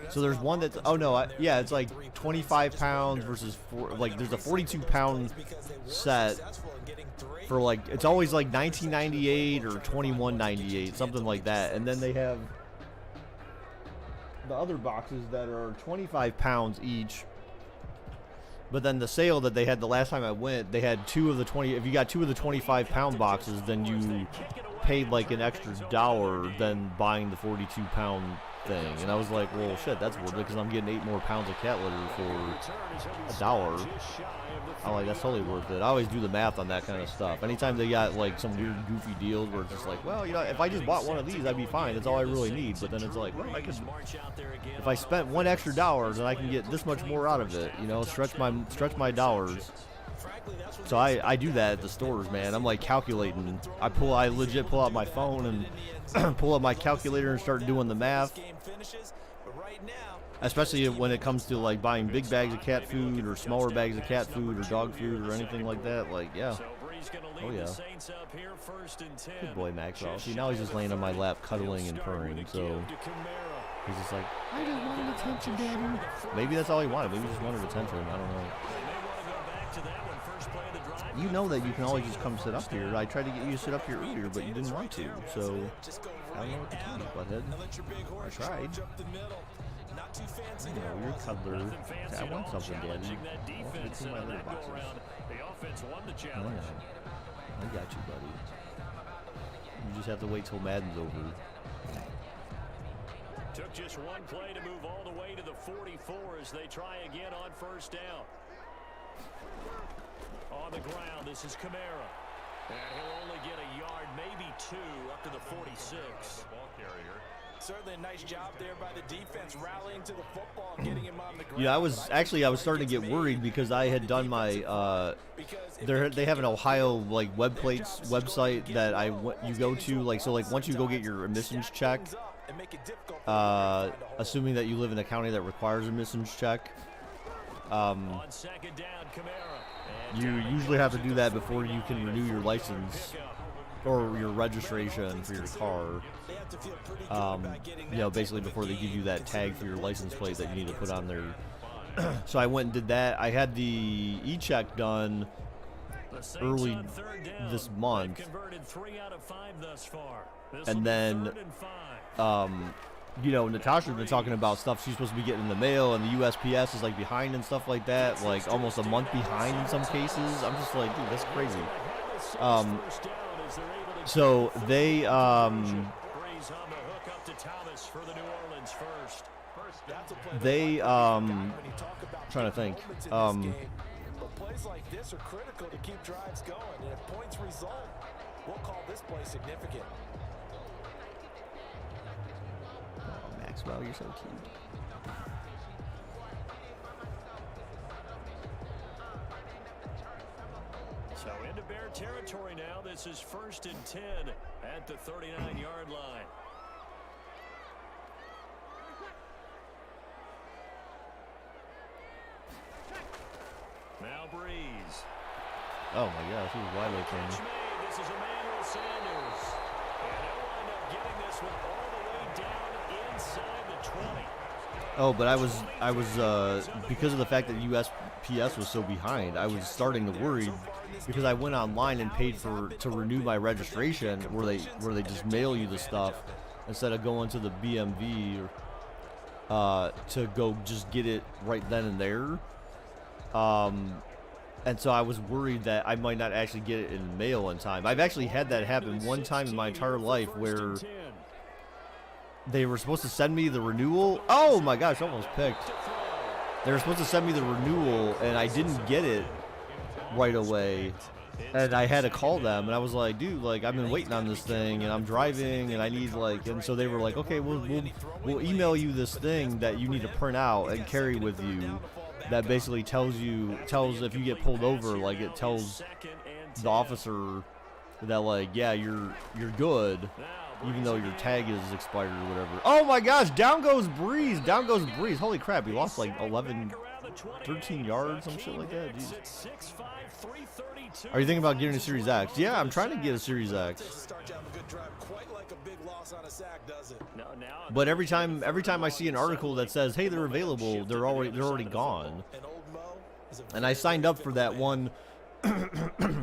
So there's one that's it's like 25 pounds versus 4. Like there's a 42 pound set for like, it's always like $19.98 or $21.98, something like that. And then they have the other boxes that are 25 pounds each. But then the sale that they had the last time I went, they had 2 of the 20. If you got 2 of the 25 pound boxes, then you paid like an extra $1 than buying the 42 pound thing. And I was like, well, shit, that's worth it because I'm getting 8 more pounds of cat litter for $1. I'm like, that's totally worth it. I always do the math on that kind of stuff. Anytime they got like some weird goofy deals where it's just like, well, if I just bought one of these, I'd be fine. That's all I really need. But then it's like, well, if I spent $1 extra, then I can get this much more out of it. Stretch my dollars. So I do that at the stores, man. I'm like calculating. I legit pull out my phone and pull up my calculator and start doing the math. Especially when it comes to like buying big bags of cat food or smaller bags of cat food or dog food or anything like that. Like, yeah. Oh, yeah. Good boy, Maxwell. See, now he's just laying on my lap, cuddling and purring. So he's just like, I just wanted attention, Daddy. Maybe that's all he wanted. Maybe he just wanted attention. I don't know. You know that you can always just come sit up here. I tried to get you to sit up here earlier, but you didn't want to. So I don't know what to tell you, butthead. I tried. You're a cuddler. I want something, Daddy. It's in my little boxes. I got you, buddy. You just have to wait till Madden's over. Took just one play to move all the way to the 44 as they try again on first down. On the ground, this is Kamara. And he'll only get a yard, maybe 2, up to the 46. Ball carrier. Certainly a nice job there by the defense, rallying to the football, getting him on the ground. Yeah, I was starting to get worried because I had done my they have an Ohio like website that you go to, like, so like once you go get your emissions check, assuming that you live in a county that requires emissions check, On second down, Kamara. you usually have to do that before you can renew your license or your registration for your car. Basically before they give you that tag for your license plate that you need to put on there. So I went and did that. I had the e-check done early this month. And then, Natasha's been talking about stuff she's supposed to be getting in the mail, and the USPS is like behind and stuff like that, like almost a month behind in some cases. I'm just like, dude, that's crazy. So they trying to think. Plays like this are critical to keep drives going, and if points result, we'll call this play significant. Oh, Maxwell, you're so cute. So into Bear territory now. This is 1st and 10 at the 39-yard line. Now Breeze. Oh my gosh, he was wide open. This is Emmanuel Sanders. And he'll wind up getting this one all the way down inside the 20. Oh, but I was because of the fact that USPS was so behind. I was starting to worry because I went online and paid to renew my registration, where they just mail you the stuff instead of going to the BMV to go just get it right then and there. And so I was worried that I might not actually get it in the mail in time. I've actually had that happen one time in my entire life where they were supposed to send me the renewal. Oh my gosh, almost picked. They were supposed to send me the renewal, and I didn't get it right away. And I had to call them, and I was like, dude, like, I've been waiting on this thing, and I'm driving, and I need, like, and so they were like, okay, we'll email you this thing that you need to print out and carry with you that basically tells if you get pulled over, like, it tells the officer that, like, yeah, you're good, even though your tag is expired or whatever. Oh my gosh, down goes Breeze. Holy crap, he lost like 13 yards, some shit like that. Jeez. Are you thinking about getting a Series X? Yeah, I'm trying to get a Series X. But every time I see an article that says, hey, they're available, they're already gone. And I signed up for that one.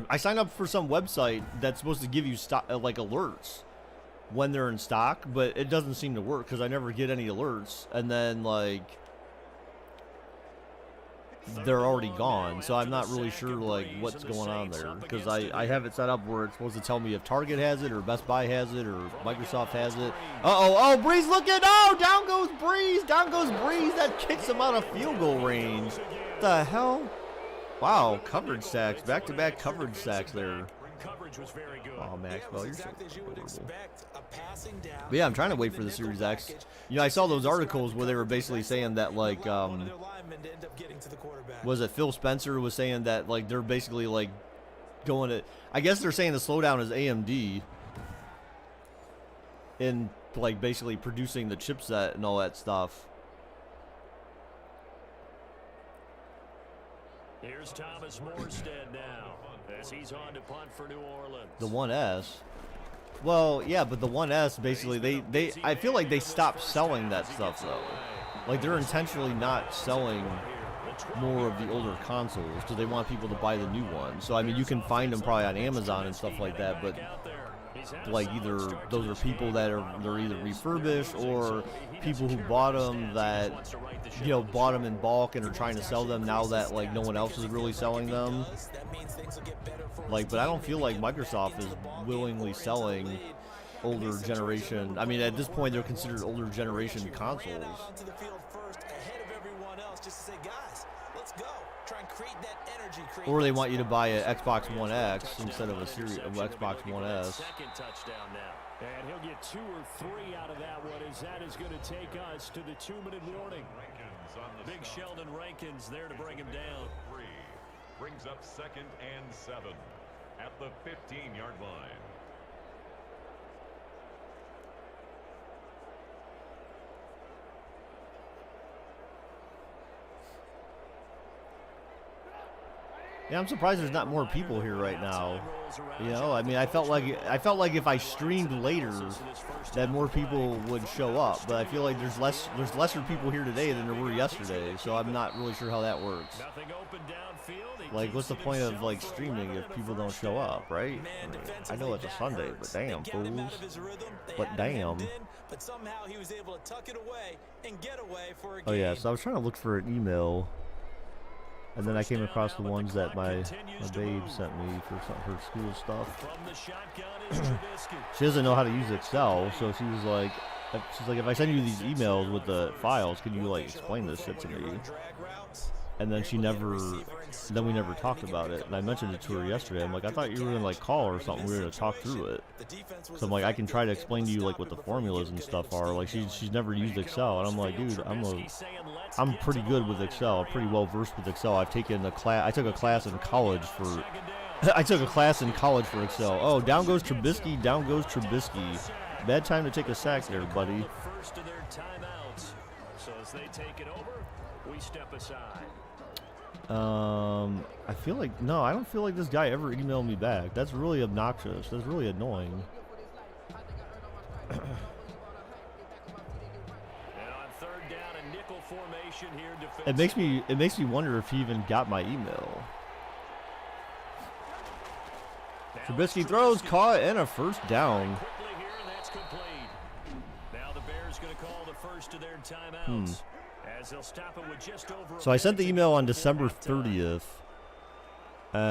I signed up for some website that's supposed to give you like alerts when they're in stock, but it doesn't seem to work because I never get any alerts, and then like they're already gone, so I'm not really sure like what's going on there, because I have it set up where it's supposed to tell me if Target has it or Best Buy has it or Microsoft has it. Oh, Breeze looking, oh, down goes Breeze, that kicks him out of field goal range. What the hell? Wow, coverage sacks, back-to-back coverage sacks there. Oh, Maxwell, you're so horrible. But yeah, I'm trying to wait for the Series X. You know, I saw those articles where they were basically saying that, like, was it Phil Spencer was saying that, like, they're basically, like, going to, I guess they're saying the slowdown is AMD in, like, basically producing the chipset and all that stuff. Here's Thomas Morstead now, as he's on to punt for New Orleans. The 1S. Well, yeah, but the 1S, basically, I feel like they stopped selling that stuff, though. Like, they're intentionally not selling more of the older consoles because they want people to buy the new one. So, I mean, you can find them probably on Amazon and stuff like that, but, like, either those are people that they're either refurbished or people who bought them that, you know, bought them in bulk and are trying to sell them now that, like, no one else is really selling them. Like, but I don't feel like Microsoft is willingly selling older generation. I mean, at this point, they're considered older generation consoles. Or they want you to buy an Xbox One X instead of a series of Xbox One S. Second touchdown now. And he'll get 2 or 3 out of that one, as that is going to take us to the 2-minute warning. Big Sheldon Rankins there to bring him down. Brings up 2nd and 7 at the 15-yard line. Yeah, I'm surprised there's not more people here right now. You know, I mean, I felt like if I streamed later, that more people would show up. But I feel like there's lesser people here today than there were yesterday. So I'm not really sure how that works. Like, what's the point of like streaming if people don't show up, right? I mean, I know it's a Sunday, but damn, fools. But damn. Oh yeah, so I was trying to look for an email. And then I came across the ones that my babe sent me for her school stuff. She doesn't know how to use Excel, so she's like, if I send you these emails with the files, can you like explain this shit to me? And then then we never talked about it. And I mentioned it to her yesterday. I'm like, I thought you were gonna like call or something. We were gonna talk through it. So I'm like, I can try to explain to you like what the formulas and stuff are. Like she's never used Excel, and I'm like, dude, I'm pretty good with Excel. I'm pretty well versed with Excel. I took a class in college for Excel. Oh, down goes Trubisky. Bad time to take a sack there, buddy. First of their timeouts. So as they take it over, we step aside. I feel like, no, I don't feel like this guy ever emailed me back. That's really obnoxious. That's really annoying. And on 3rd down and nickel formation here it makes me wonder if he even got my email. Trubisky throws, caught, and a first down. Quickly here, and that's complete. Now the Bears going to call the first of their timeouts. As they'll stop it with just over So I sent the email on December 30th. And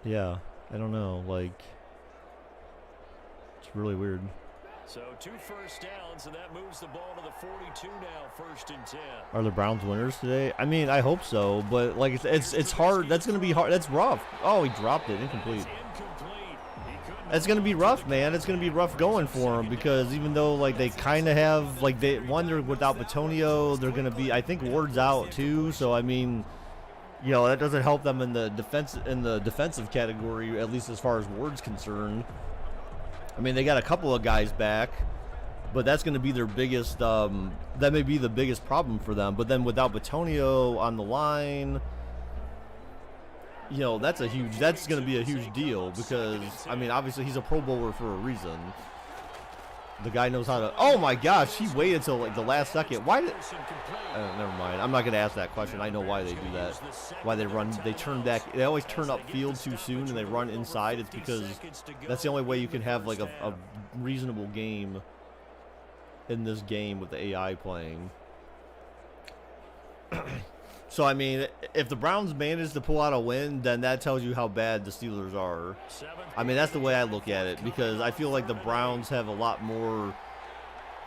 yeah, I don't know, like, it's really weird. So 2 first downs, and that moves the ball to the 42 now, 1st and 10. Are the Browns winners today? I mean, I hope so, but like it's hard. That's gonna be hard. That's rough. Oh, he dropped it, incomplete. It's gonna be rough, man. It's gonna be rough going for him because even though like they kind of have like they're without Batonio, they're gonna be. I think Ward's out too, so I mean, you know, that doesn't help them in the defensive category, at least as far as Ward's concerned. I mean, they got a couple of guys back, but that's going to be their biggest. That may be the biggest problem for them. But then without Batonio on the line, you know, that's going to be a huge deal because I mean, obviously he's a Pro Bowler for a reason. The guy knows how to. Oh my gosh, he waited till like the last second. Why did? Never mind. I'm not going to ask that question. I know why they do that. Why they run? They turn back. They always turn up field too soon and they run inside. It's because that's the only way you can have like a reasonable game in this game with the AI playing. So I mean, if the Browns manage to pull out a win, then that tells you how bad the Steelers are. I mean, that's the way I look at it because I feel like the Browns have a lot more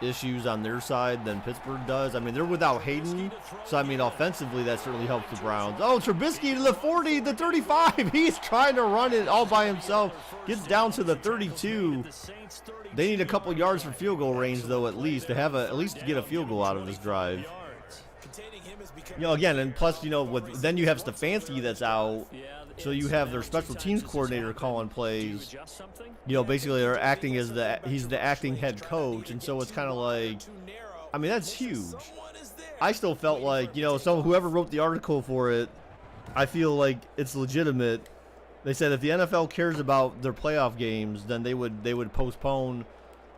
issues on their side than Pittsburgh does. I mean, they're without Hayden, so I mean, offensively, that certainly helps the Browns. Oh, Trubisky to the 40, the 35. He's trying to run it all by himself. Gets down to the 32. They need a couple yards for field goal range, though, at least to have at least to get a field goal out of this drive. You know, again, and plus, you know, then you have Stefanski that's out, so you have their special teams coordinator calling plays. You know, basically they're acting as he's the acting head coach, and so it's kind of like, I mean, that's huge. I still felt like, you know, whoever wrote the article for it, I feel like it's legitimate. They said if the NFL cares about their playoff games, then they would postpone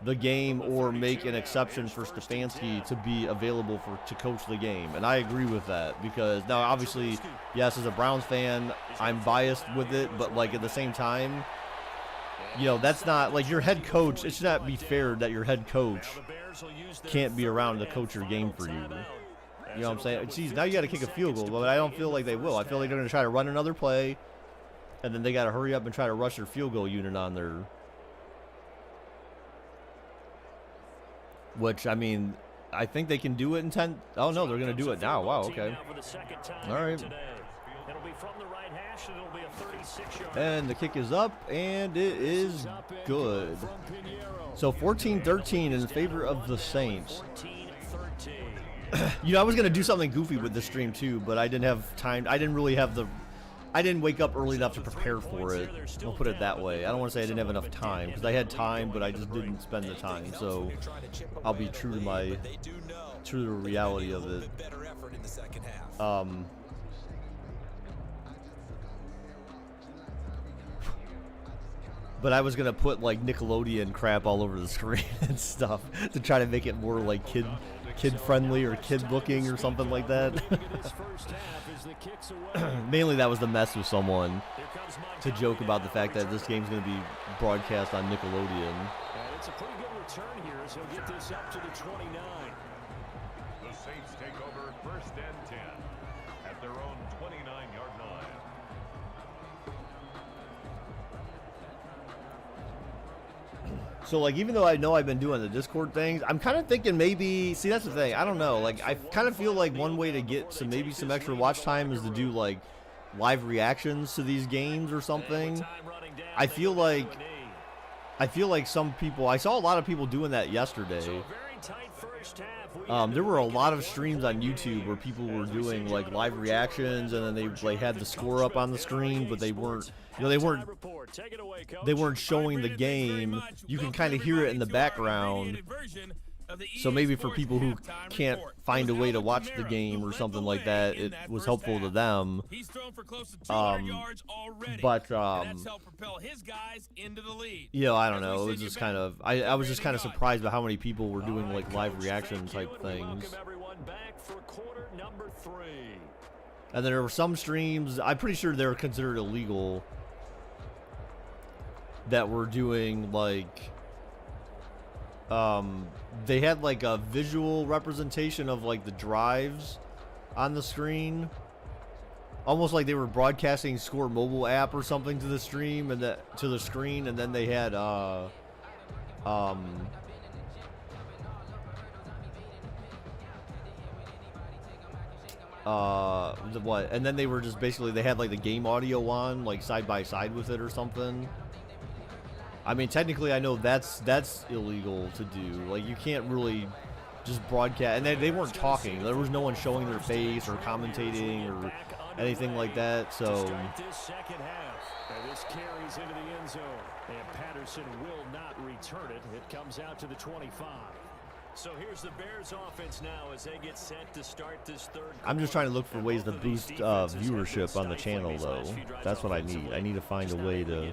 the game or make an exception for Stefanski to be available to coach the game. And I agree with that because now obviously, yes, as a Browns fan, I'm biased with it, but like at the same time, you know, that's not like your head coach. It should not be fair that your head coach can't be around to coach your game for you. You know what I'm saying? Geez, now you got to kick a field goal, but I don't feel like they will. I feel like they're going to try to run another play, and then they got to hurry up and try to rush their field goal unit on there. Which, I mean, I think they can do it in 10. Oh, no, they're going to do it now. Wow, okay. All right. And the kick is up, and it is good. So 14-13 in favor of the Saints. You know, I was going to do something goofy with this stream, too, but I didn't have time. I didn't wake up early enough to prepare for it. I'll put it that way. I don't want to say I didn't have enough time, because I had time, but I just didn't spend the time. So I'll be true to the reality of it. But I was gonna put like Nickelodeon crap all over the screen and stuff to try to make it more like kid friendly or kid looking or something like that. Mainly that was the mess with someone to joke about the fact that this game's going to be broadcast on Nickelodeon. And it's a pretty good return here as he'll get this up to the 29. The Saints take over 1st and 10 at their own 29-yard line. So, like, even though I know I've been doing the Discord things, I'm kind of thinking maybe, see, that's the thing, I don't know, like, I kind of feel like one way to get some extra watch time is to do, like, live reactions to these games or something. I feel like some people, I saw a lot of people doing that yesterday. There were a lot of streams on YouTube where people were doing, like, live reactions, and then they, like, had the score up on the screen, but they weren't, you know, they weren't showing the game. You can kind of hear it in the background, So maybe for people who can't find a way to watch the game or something like that, it was helpful to them. He's thrown for close to 200 yards already. But that's helped propel his guys into the lead. You know, I don't know. It was just kind of I was just kind of surprised by how many people were doing like live reaction type things. And then there were some streams, I'm pretty sure they're considered illegal, that were doing like they had like a visual representation of like the drives on the screen, almost like they were broadcasting Score mobile app or something to the stream and that to the screen, and then they had what, and then they were just basically, they had like the game audio on like side by side with it or something. I mean, technically, I know that's illegal to do. Like, you can't really just broadcast. And they weren't talking. There was no one showing their face or commentating or anything like that. So. This carries into the end zone, and Patterson will not return it. It comes out to the 25. So here's the Bears offense now as they get set to start this third. I'm just trying to look for ways to boost viewership on the channel, though. That's what I need. I need to find a way to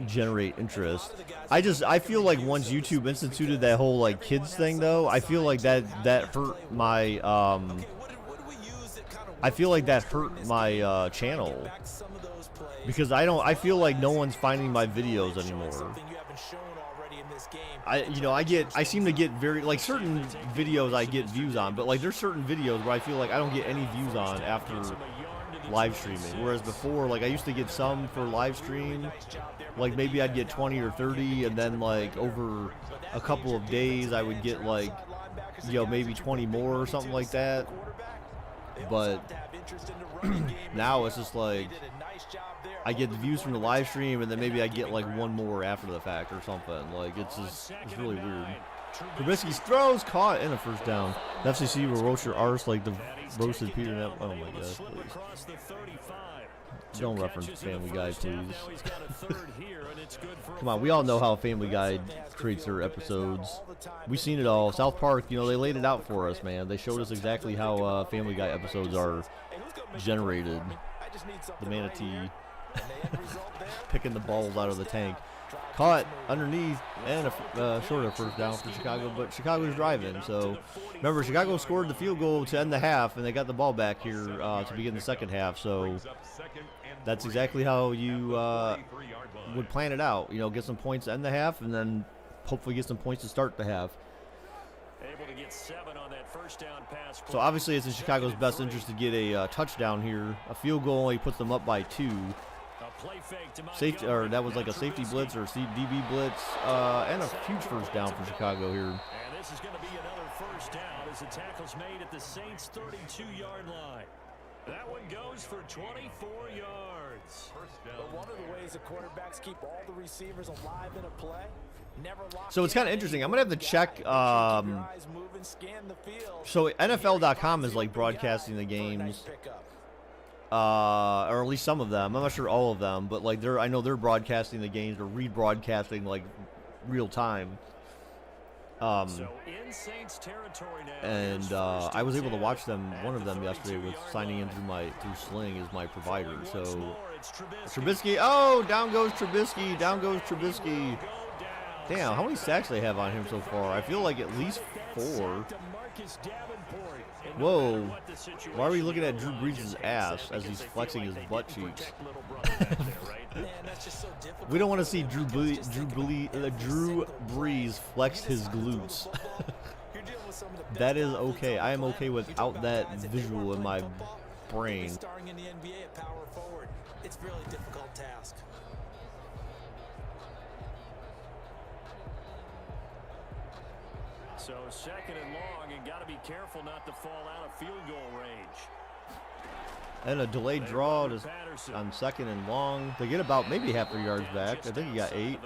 generate interest. I feel like once YouTube instituted that whole like kids thing, though, I feel like that hurt my I feel like that hurt my channel, because I feel like no one's finding my videos anymore. I seem to get very, like, certain videos I get views on, but like there's certain videos where I feel like I don't get any views on after live streaming, whereas before, like, I used to get some for live stream, like maybe I'd get 20 or 30, and then like over a couple of days I would get like, maybe 20 more or something like that. But now it's just like I get the views from the live stream, and then maybe I get like one more after the fact or something. Like, it's really weird. Trubisky's throws caught in a first down. The FCC will roast your arse like the roasted Peter. Oh my God! Please. Don't reference Family Guy, please. Come on, we all know how Family Guy creates their episodes. We've seen it all. South Park, they laid it out for us, man. They showed us exactly how Family Guy episodes are generated. The manatee picking the balls out of the tank. Caught underneath, and a short of first down for Chicago, but Chicago's driving. So remember, Chicago scored the field goal to end the half, and they got the ball back here to begin the second half. So that's exactly how you would plan it out. Get some points to end the half, and then hopefully get some points to start the half. Able to get 7 on that first down pass. So obviously it's in Chicago's best interest to get a touchdown here. A field goal only puts them up by 2. Safety, or that was like a safety blitz or DB blitz, and a huge first down for Chicago here. And this is going to be another first down as the tackle's made at the Saints' 32-yard line. That one goes for 24 yards. But one of the ways the quarterbacks keep all the receivers alive in a play. So it's kind of interesting. I'm going to have to check. So NFL.com is like broadcasting the games. Or at least some of them. I'm not sure all of them, but like I know they're broadcasting the games or rebroadcasting like real time. So in Saints territory now, and I was able to watch them, one of them yesterday, with signing in through Sling as my provider. So Trubisky, down goes Trubisky, down goes Trubisky. Damn, how many sacks they have on him so far? I feel like at least 4. Whoa. Why are we looking at Drew Brees' ass as he's flexing his butt cheeks? We don't want to see Drew Brees flex his glutes. That is okay. I am okay without that visual in my brain. It's a really difficult task. So 2nd and long, and got to be careful not to fall out of field goal range. And a delayed draw on 2nd and long. They get about maybe half their yards back. I think he got 8.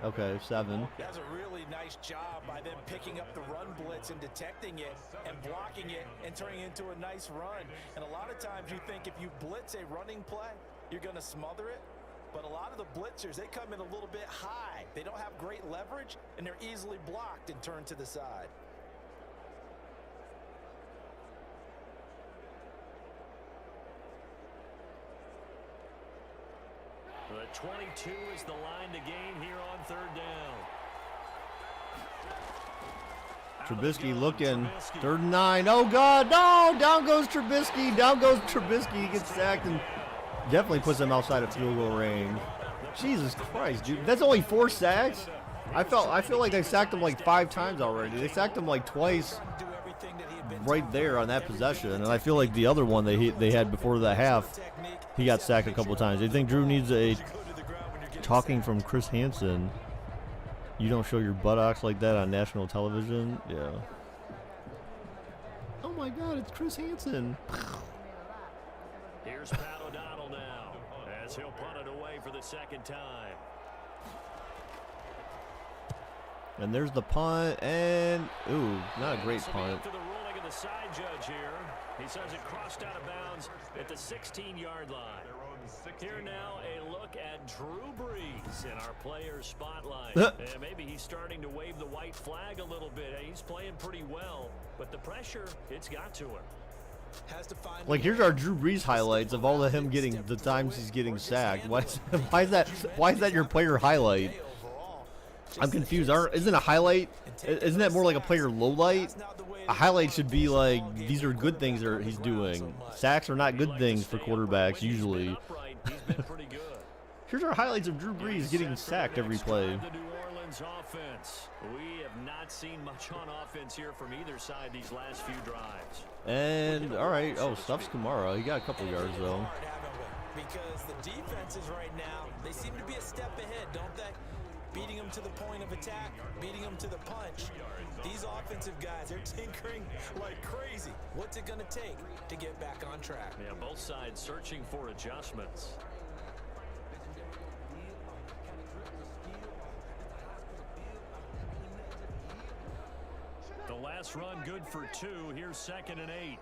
Okay, 7. That's a really nice job by them picking up the run blitz and detecting it and blocking it and turning it into a nice run. And a lot of times you think if you blitz a running play, you're going to smother it. But a lot of the blitzers, they come in a little bit high. They don't have great leverage, and they're easily blocked and turned to the side. The 22 is the line to gain here on third down. Trubisky looking. 3rd and 9. Oh, God. No. Down goes Trubisky. Down goes Trubisky. He gets sacked and definitely puts him outside of field goal range. Jesus Christ, dude. That's only 4 sacks? I feel like they sacked him like 5 times already. They sacked him like twice right there on that possession. And I feel like the other one they had before the half, he got sacked a couple times. I think Drew needs a talking from Chris Hansen. You don't show your buttocks like that on national television. Yeah. Oh my God, it's Chris Hansen. Here's Pat O'Donnell now, as he'll punt it away for the 2nd time. And there's the punt, and ooh, not a great punt. After the ruling of the side judge here, he says it crossed out of bounds at the 16-yard line. Here now, a look at Drew Brees in our player spotlight. And maybe he's starting to wave the white flag a little bit. He's playing pretty well, but the pressure, it's got to him. Like, here's our Drew Brees highlights of all of him getting the times he's getting sacked. Why is that your player highlight? I'm confused. Isn't a highlight? Isn't that more like a player low light? A highlight should be like, these are good things he's doing. Sacks are not good things for quarterbacks usually. Here's our highlights of Drew Brees getting sacked every play. The New Orleans offense. We have not seen much on offense here from either side these last few drives. And all right, oh, stuffs Kamara. He got a couple yards though. Because the defenses right now, they seem to be a step ahead, don't they? Beating them to the point of attack, beating them to the punch. These offensive guys, they're tinkering like crazy. What's it going to take to get back on track? Yeah, both sides searching for adjustments. The last run good for 2. Here's 2nd and 8.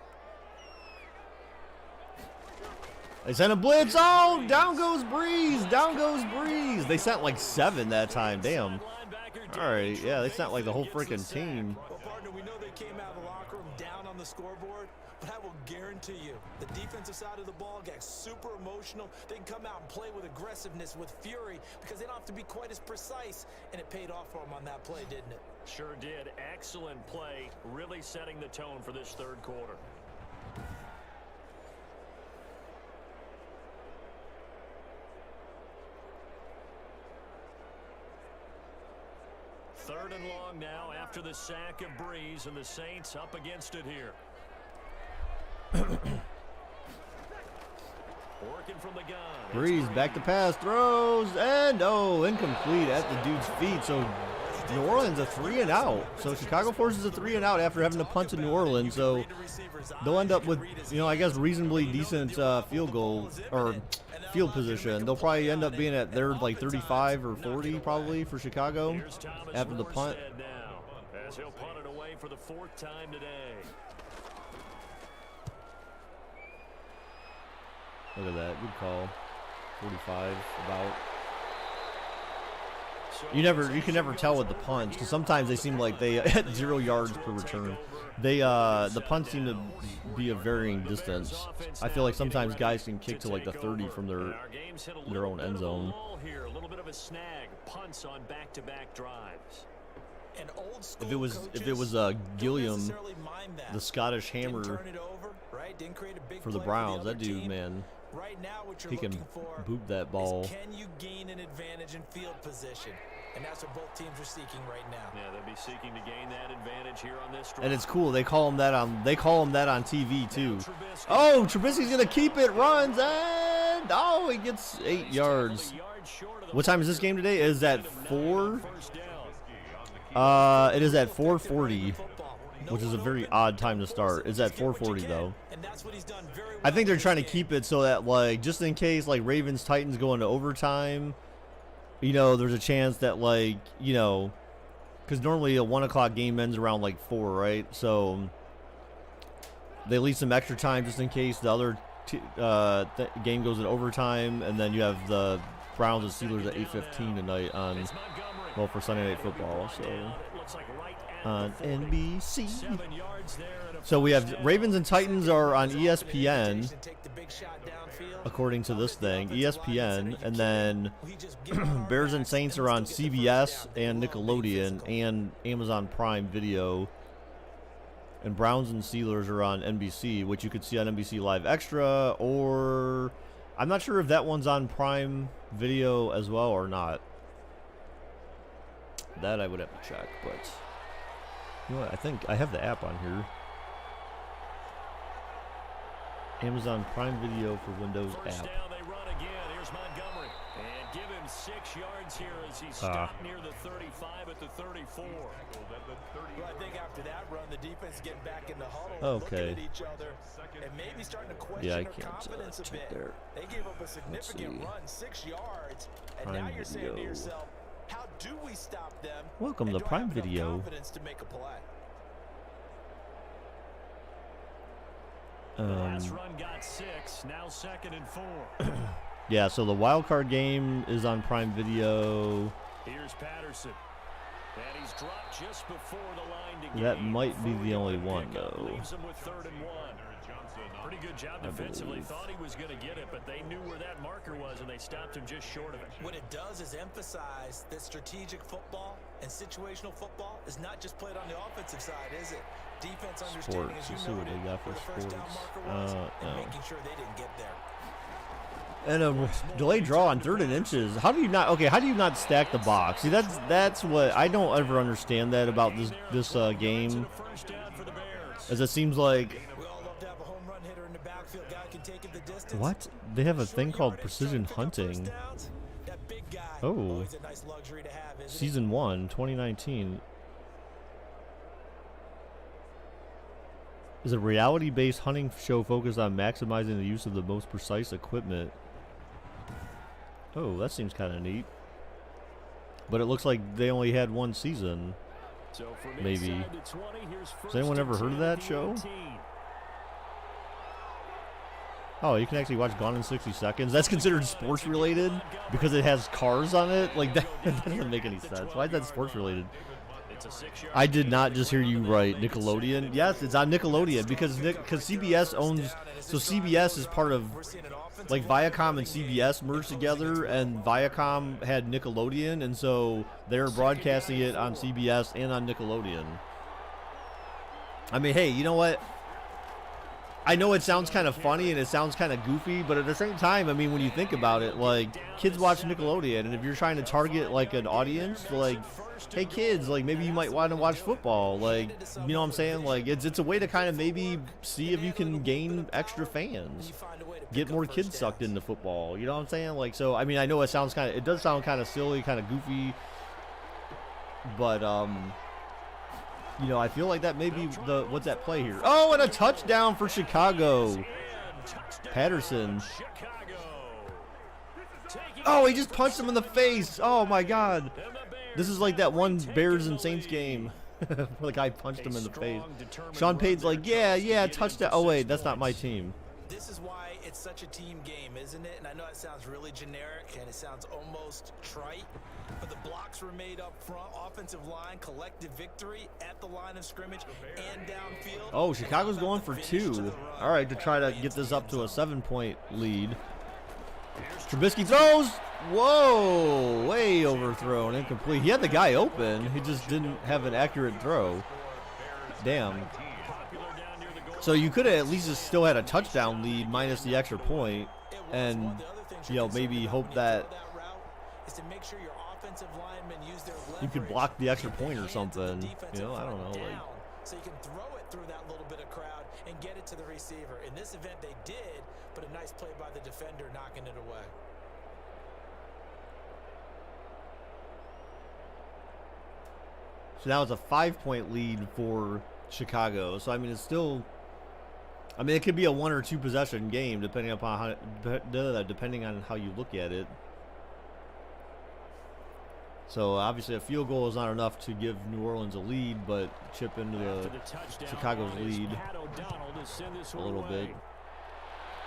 They sent a blitz. Oh, down goes Breeze. Down goes Breeze. They sent like 7 that time. Damn. All right. Yeah, they sent like the whole freaking team. Well, partner, we know they came out of the locker room down on the scoreboard, but I will guarantee you the defensive side of the ball gets super emotional. They can come out and play with aggressiveness, with fury, because they don't have to be quite as precise, and it paid off for them on that play, didn't it? Sure did. Excellent play, really setting the tone for this 3rd quarter. Third and long now after the sack of Breeze, and the Saints up against it here. Working from the gun. Breeze back to pass, throws, and oh, incomplete at the dude's feet. So New Orleans a 3 and out. So Chicago forces a 3 and out after having to punt to New Orleans. So they'll end up with, I guess reasonably decent field goal or field position. They'll probably end up being at their like 35 or 40 probably for Chicago after the punt. Now, as he'll punt it away for the 4th time today. Look at that, good call. 45 about. You can never tell with the punts because sometimes they seem like they at 0 yards per return. They the punts seem to be a varying distance. I feel like sometimes guys can kick to like the 30 from their own end zone. Here, a little bit of a snag. Punts on back-to-back drives. If it was Gilliam, the Scottish Hammer for the Browns, that dude, man, Right now, what you're he can looking for boot that ball. is can you gain an advantage in field position? And that's what both teams are seeking right now. Yeah, they'll be seeking to gain that advantage here on this drive. And it's cool. They call him that on TV too. Oh, Trubisky's gonna keep it, runs, and oh, he gets 8 yards. What time is this game today? Is at 4? It is at 4:40, which is a very odd time to start. It's at 4:40 though. I think they're trying to keep it so that, like, just in case, like, Ravens Titans go into overtime, there's a chance that, like, because normally a 1 o'clock game ends around like 4, right? So they leave some extra time just in case the other game goes in overtime, and then you have the Browns and Steelers at 8:15 tonight on, well, for Sunday Night Football. So on NBC. So we have Ravens and Titans are on ESPN, according to this thing, ESPN, and then Bears and Saints are on CBS and Nickelodeon and Amazon Prime Video. And Browns and Steelers are on NBC, which you could see on NBC Live Extra, or I'm not sure if that one's on Prime Video as well or not. That I would have to check, but you know what? I think I have the app on here. Amazon Prime Video for Windows First app. down, they run again. Here's Montgomery. And give him 6 yards here as he stopped near the 35 at the 34. Well, I think after that run, the defense is getting back in the huddle, Okay. looking at each other, and maybe starting to question Yeah, I their can't confidence a check bit. there. They gave up a significant see. run, 6 yards, and Prime now you're saying to Video. yourself, how do we stop them? Welcome and to do I Prime have enough Video. confidence to make a play? The last run got 6, now 2nd and 4. Yeah, so the Wildcard game is on Prime Video. Here's Patterson. And he's dropped just before the line to That gain. might be the 4-yard only one, pickup though. Leaves him with 3rd and 1. Pretty good job I defensively. believe. Thought he was going to get it, but they knew where that marker was, and they stopped him just short of it. What it does is emphasize that strategic football and situational football is not just played on the offensive side, is it? Defense understanding, Sports. as Let's you see what noted, they got for where the first down sports. marker was, and No. making sure they didn't get there. And a delayed draw on 3rd and inches. How do you not? Okay, how do you not stack the box? See, that's what I don't ever understand that about this game. First down for the Bears. As it seems like, We all love to have a home run hitter in the backfield. Guy can take it the distance. what? They have a Short thing called yardage, precision trying to pick up hunting. first downs. That big guy, Oh. always a nice luxury to have, isn't it? Season 1, 2019. Is a reality-based hunting show focused on maximizing the use of the most precise equipment. Oh, that seems kind of neat. But it looks like they only had one season. So from Maybe. inside the 20, here's Has anyone ever heard of that show? Oh, you can actually watch Gone in 60 Seconds. That's considered sports related because it has cars on it. Like that doesn't make any sense. Why is that sports related? I did not just hear you right. Nickelodeon. Yes, it's on Nickelodeon because CBS owns. So CBS is part of, like, Viacom and CBS merged together, and Viacom had Nickelodeon, and so they're broadcasting it on CBS and on Nickelodeon. I mean, hey, you know what? I know it sounds kind of funny and it sounds kind of goofy, but at the same time, I mean, when you think about it, like, kids watch Nickelodeon, and if you're trying to target, like, an audience, like, hey, kids, like, maybe you might want to watch football, like, you know what I'm saying? Like, it's a way to kind of maybe see if you can gain extra fans, get more kids sucked into football, you know what I'm saying? Like, so, I mean, I know it does sound kind of silly, kind of goofy, but, you know, I feel like that may be what's at play here. Oh, and a touchdown for Chicago. Patterson. Oh, he just punched him in the face. Oh, my God. This is like that one Bears and Saints game where the guy punched him in the face. Sean Payton's like, yeah, touchdown. Oh, wait, that's not my team. This is why it's such a team game, isn't it? And I know it sounds really generic and it sounds almost trite, but the blocks were made up front, offensive line, collective victory at the line of scrimmage and downfield. Oh, Chicago's going for 2. All right, to try to get this up to a 7-point lead. Trubisky throws. Whoa, way overthrown, incomplete. He had the guy open. He just didn't have an accurate throw. Damn. So you could have at least still had a touchdown lead minus the extra point, and, you know, maybe hope that you could block the extra point or something. You know, I don't know. Like, so you can throw it through that little bit of crowd and get it to the receiver. In this event, they did, but a nice play by the defender knocking it away. so now it's a 5-point lead for Chicago. So I mean, it's still. I mean, it could be a 1 or 2 possession game depending upon depending on how you look at it. So obviously a field goal is not enough to give New Orleans a lead, but chip into the Chicago's lead a little bit.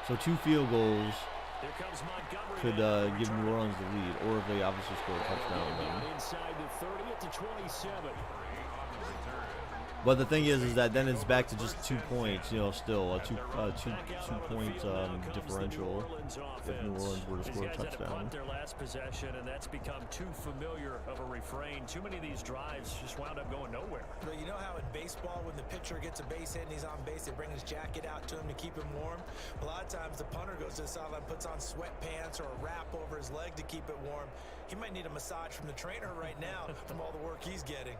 So 2 field goals Here comes Montgomery. could give New Orleans the lead, or if they obviously score a touchdown. Then. Inside the 30 at the 27. But the thing is that then it's back to just 2 points. You know, still a two point differential if New Orleans were to score a touchdown. Their last possession, and that's become too familiar of a refrain. Too many of these drives just wound up going nowhere. But you know how in baseball, when the pitcher gets a base hit and he's on base, they bring his jacket out to him to keep him warm. A lot of times the punter goes to the sideline, puts on sweatpants or a wrap over his leg to keep it warm. He might need a massage from the trainer right now from all the work he's getting.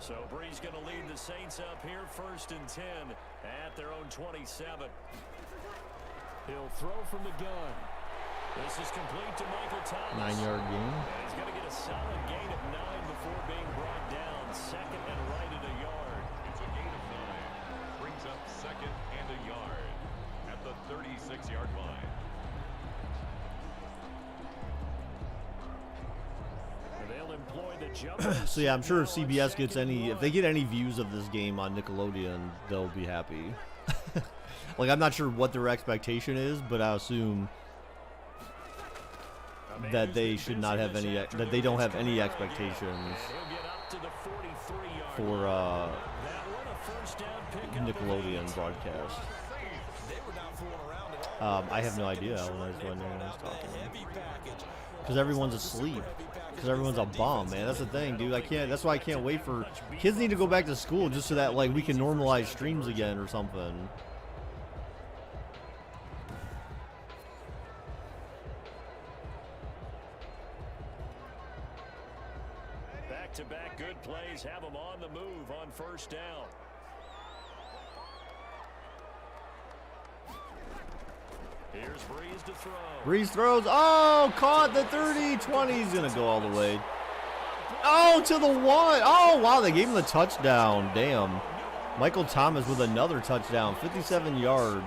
So Bree's going to lead the Saints up here, 1st and 10 at their own 27. He'll throw from the gun. This is complete to Michael Thomas. 9-yard gain. And he's going to get a solid gain of 9 before being brought down. 2nd and right at a yard. It's a gain of 9. Brings up 2nd and a yard at the 36-yard line. They'll employ the jump. So yeah, I'm sure if CBS gets if they get any views of this game on Nickelodeon, they'll be happy. Like, I'm not sure what their expectation is, but I assume that they should not have any, that they don't have any expectations for Nickelodeon broadcast. I have no idea. I was wondering when I was talking. Because everyone's asleep. Because everyone's a bum, man. That's the thing, dude. That's why I can't wait for kids need to go back to school just so that like we can normalize streams again or something. Back-to-back good plays have them on the move on 1st down. Here's Breeze to throw. Breeze throws. Oh, caught the 30, 20. He's going to go all the way. Oh, to the 1. Oh, wow. They gave him the touchdown. Damn. Michael Thomas with another touchdown. 57-yard.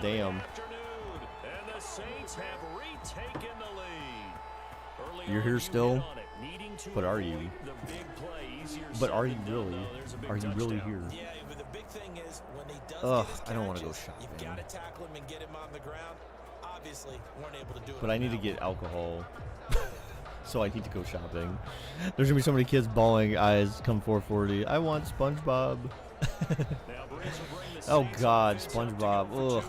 Damn. And the Saints have retaken the lead. You're here still? But are you? But are you really? Are you really here? Yeah, but the big thing is when he does Ugh, get his I don't want to go catches, shopping. You've got to tackle him and get him on the ground. Obviously, weren't able to do it. But I need to get alcohol. So I need to go shopping. There's going to be so many kids bawling eyes come 440. I want SpongeBob. Oh, God, SpongeBob. Ugh.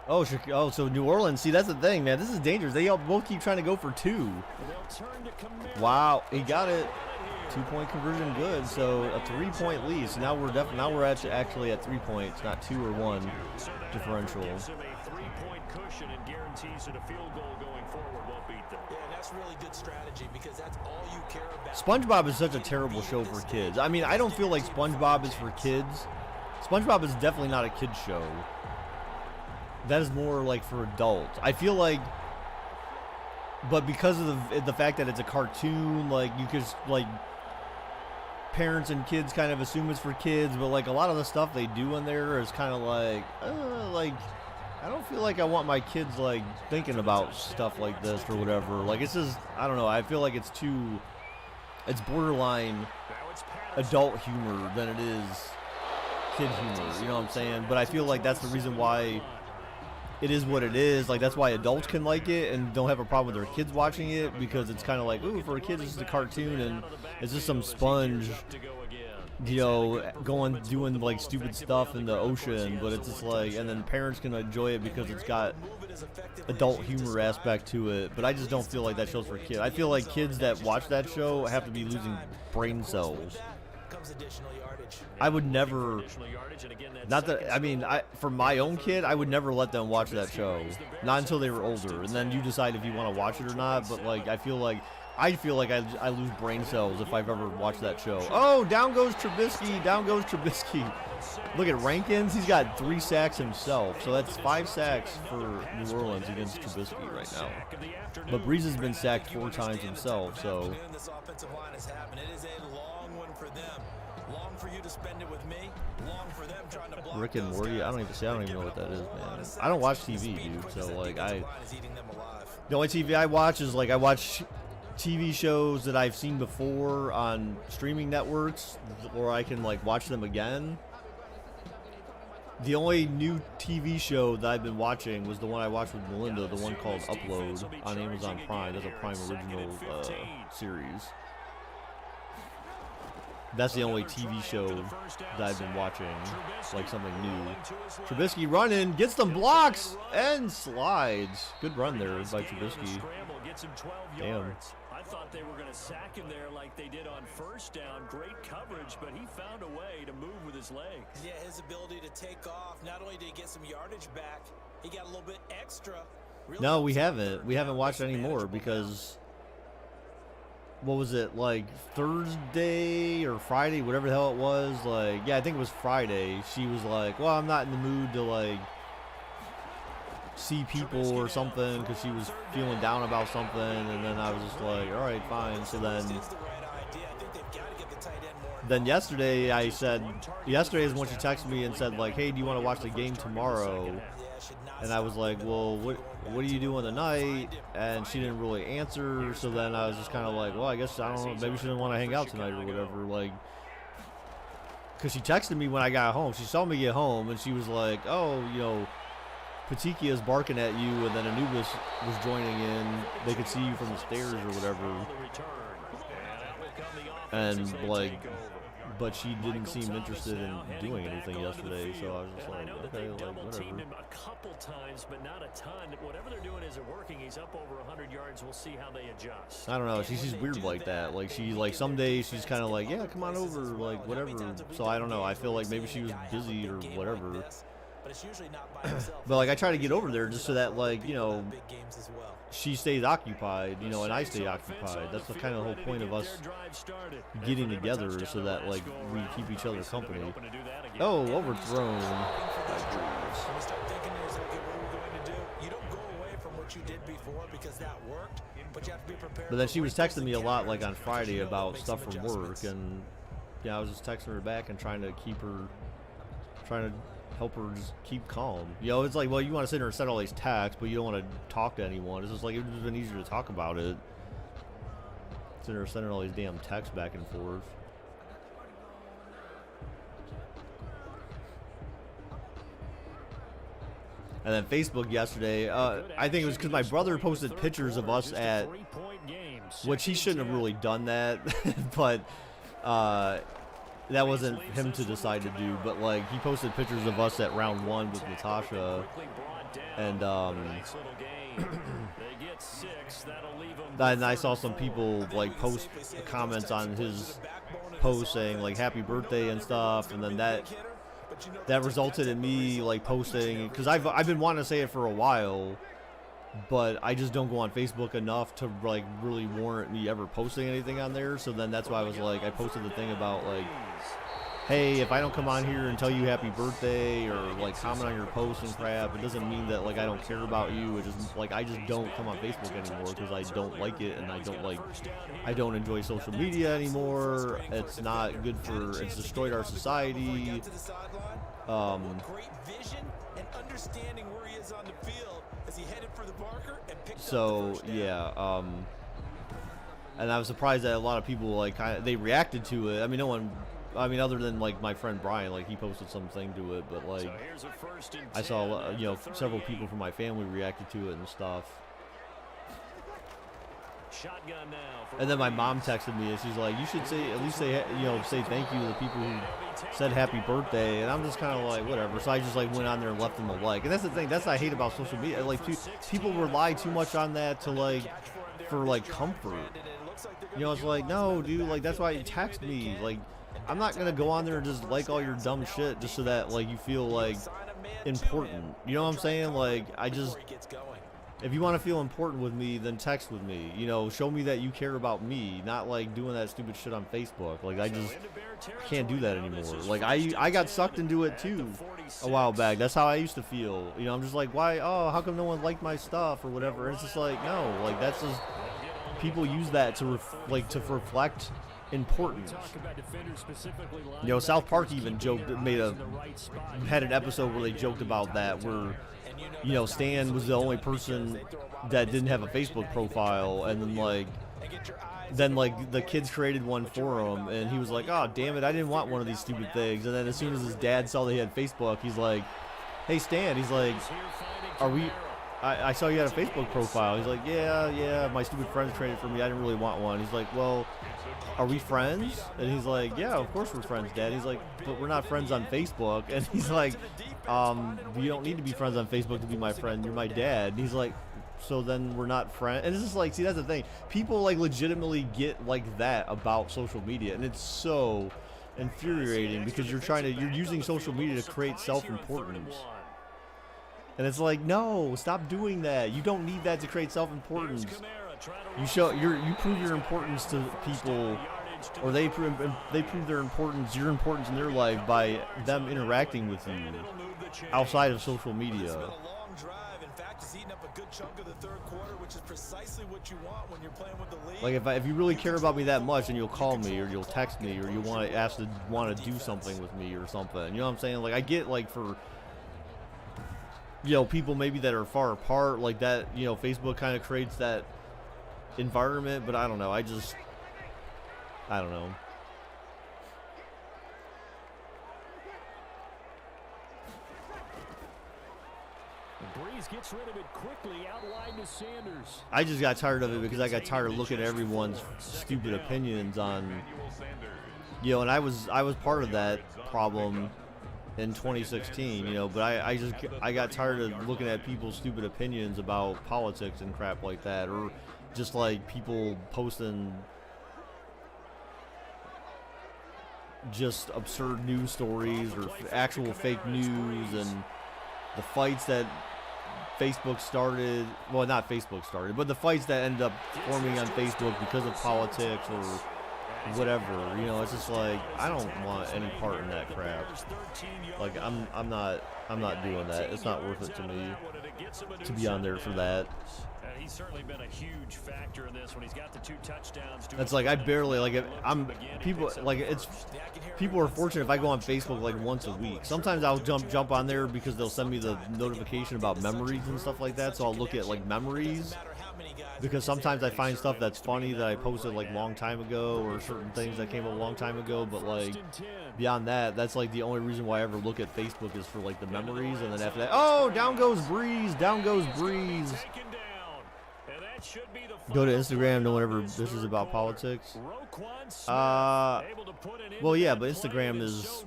Oh, so New Orleans. See, that's the thing, man. This is dangerous. They all both keep trying to go for 2. Wow, he got it. 2-point conversion, good. So a 3-point lead. So now we're actually at 3 points, not 2 or 1 differential. Gives him a 3-point cushion and guarantees that a field goal going forward won't beat them. Yeah, and that's really good strategy because that's all you care about. SpongeBob is such a terrible show for kids. I mean, I don't feel like SpongeBob is for kids. SpongeBob is definitely not a kid's show. That is more like for adults. I feel like, but because of the fact that it's a cartoon, like you could like parents and kids kind of assume it's for kids, but like a lot of the stuff they do in there is kind of like I don't feel like I want my kids like thinking about stuff like this or whatever. Like it's just, I don't know. I feel like it's borderline adult humor than it is kid humor. You know what I'm saying? But I feel like that's the reason why it is what it is. Like that's why adults can like it and don't have a problem with their kids watching it, because it's kind of like, ooh, for a kid it's just a cartoon and it's just some sponge, you know, doing like stupid stuff in the ocean. But it's just like, and then parents can enjoy it because it's got adult humor aspect to it. But I just don't feel like that show's for kids. I feel like kids that watch that show have to be losing brain cells. I would never, not that, I mean, for my own kid, I would never let them watch that show. Not until they were older. And then you decide if you want to watch it or not. But like, I feel like I lose brain cells if I've ever watched that show. Oh, down goes Trubisky. Down goes Trubisky. Look at Rankins. He's got 3 sacks himself. So that's 5 sacks for New Orleans against Trubisky right now. But Breeze has been sacked 4 times himself. So This offensive line is happening. It is a long one for them. Long for you to spend it with me. Long for them trying to block Rick and those Morty, guys. I don't even know what that is, man. I don't watch TV, dude. So like the only TV I watch is like I watch TV shows that I've seen before on streaming networks, or I can like watch them again. The only new TV show that I've been watching was the one I watched with Melinda, the one called Upload on Amazon Prime. That's a Prime original series. That's the only TV show that I've been watching, like something new. Trubisky running, gets some blocks, and slides. Good run there by Trubisky. Damn. I thought they were going to sack him there like they did on first down. Great coverage, but he found a way to move with his legs. Yeah, his ability to take off. Not only did he get some yardage back, he got a little bit extra. Really No, we haven't. We haven't watched any more because... What was it, like Thursday or Friday, whatever the hell it was, like, yeah, I think it was Friday. She was like, well, I'm not in the mood to, like, see people or something because she was feeling down about something, and then I was just like, all right, fine. So then yesterday I said, yesterday is when she texted me and said, like, hey, do you want to watch the game tomorrow? And I was like, well, what are you doing tonight? And she didn't really answer. So then I was just kind of like, well, I guess, I don't know, maybe she didn't want to hang out tonight or whatever. Like, because she texted me when I got home. She saw me get home, and she was like, oh, you know, Patikia's barking at you, and then Anubis was joining in. They could see you from the stairs or whatever. And, like, but she didn't seem interested in doing anything yesterday, so I was just like, okay, like, whatever. A couple times, but not a ton. Whatever they're doing isn't working. He's up over 100 yards. We'll see how they adjust. I don't know. She's weird like that. Like, she, like, some days she's kind of like, yeah, come on over, like, whatever. So I don't know. I feel like maybe she was busy or whatever. But, like, I try to get over there just so that, like, you know, she stays occupied, you know, and I stay occupied. That's the kind of whole point of us getting together, so that, like, we keep each other company. Oh, overthrown. But then she was texting me a lot, like, on Friday about stuff from work, and, yeah, I was just texting her back and trying to help her just keep calm. You know, it's like, well, you want to sit there and send all these texts, but you don't want to talk to anyone. It's just like, it would have been easier to talk about it. Sitting there sending all these damn texts back and forth. And then Facebook yesterday, I think it was because my brother posted pictures of us at, which he shouldn't have really done that, but that wasn't him to decide to do, but, like, he posted pictures of us at round 1 with Natasha, and and I saw some people, like, post comments on his post saying, like, happy birthday and stuff, and then that resulted in me, like, posting, because I've been wanting to say it for a while, but I just don't go on Facebook enough to, like, really warrant me ever posting anything on there. So then that's why I was like, I posted the thing about, like, hey, if I don't come on here and tell you happy birthday or, like, comment on your post and crap, it doesn't mean that, like, I don't care about you. It just, like, I just don't come on Facebook anymore because I don't like it, and I don't enjoy social media anymore. It's not good for, it's destroyed our society. Understanding where he is on the field as he headed for the marker and picked up the first down. Yeah, and I was surprised that a lot of people, like, they reacted to it. I mean, no one, other than, like, my friend Brian, like, he posted something to it, but, like, I saw, you know, several people from my family reacted to it and stuff. Shotgun now. And then my mom texted me and she's like, you should say, at least say, you know, say thank you to the people who said happy birthday. And I'm just kind of like, whatever. So I just, like, went on there and left them a like. And that's the thing, that's what I hate about social media. Like, people rely too much on that to, like, for, like, comfort. You know, it's like, no, dude, like, that's why you text me. Like, I'm not gonna go on there and just like all your dumb shit just so that, like, you feel, like, important. You know what I'm saying? Like, if you want to feel important with me, then text with me. You know, show me that you care about me, not, like, doing that stupid shit on Facebook. Like, I just can't do that anymore. Like, I got sucked into it too a while back. That's how I used to feel. You know, I'm just like, why? Oh, how come no one liked my stuff or whatever? And it's just like, no, like, that's just, people use that to reflect importance. You know, South Park even had an episode where they joked about that, where, you know, Stan was the only person that didn't have a Facebook profile, and then, like, then like the kids created one for him, and he was like, "Oh, damn it, I didn't want one of these stupid things." And then as soon as his dad saw that he had Facebook, he's like, "Hey Stan," he's like, "Are we? I saw you had a Facebook profile." He's like, "Yeah, my stupid friends created it for me. I didn't really want one." He's like, "Well, are we friends?" And he's like, "Yeah, of course we're friends, Dad." He's like, "But we're not friends on Facebook." And he's like, "You don't need to be friends on Facebook to be my friend. You're my dad." And he's like, "So then we're not friends?" And it's just like, see, that's the thing. People like legitimately get like that about social media, and it's so infuriating because you're using social media to create self-importance. And it's like, no, stop doing that. You don't need that to create self-importance. You prove your importance to people, or they prove their importance, your importance in their life by them interacting with you outside of social media. Like if you really care about me that much, then you'll call me or you'll text me or you'll want to do something with me or something. You know what I'm saying? Like I get like for people maybe that are far apart like that, Facebook kind of creates that environment, but I don't know. I don't know. Breeze gets rid of it quickly out wide to Sanders. I just got tired of it because I got tired of looking at everyone's stupid opinions on, and I was part of that problem in 2016, but I got tired of looking at people's stupid opinions about politics and crap like that, or just like people posting just absurd news stories or actual fake news, and the fights that Facebook started, well, not Facebook started, but the fights that ended up forming on Facebook because of politics or whatever, it's just like I don't want any part in that crap. Like I'm not doing that. It's not worth it to me to be on there for that. He's certainly been a huge factor in this when he's got the 2 touchdowns. That's like I barely people are fortunate if I go on Facebook like once a week. Sometimes I'll jump on there because they'll send me the notification about memories and stuff like that, so I'll look at like memories. Because sometimes I find stuff that's funny that I posted like a long time ago, or certain things that came up a long time ago, but like beyond that, that's like the only reason why I ever look at Facebook is for like the memories. And then after that, oh, down goes Breeze. Go to Instagram, no one ever this is about politics. Well, yeah, but Instagram is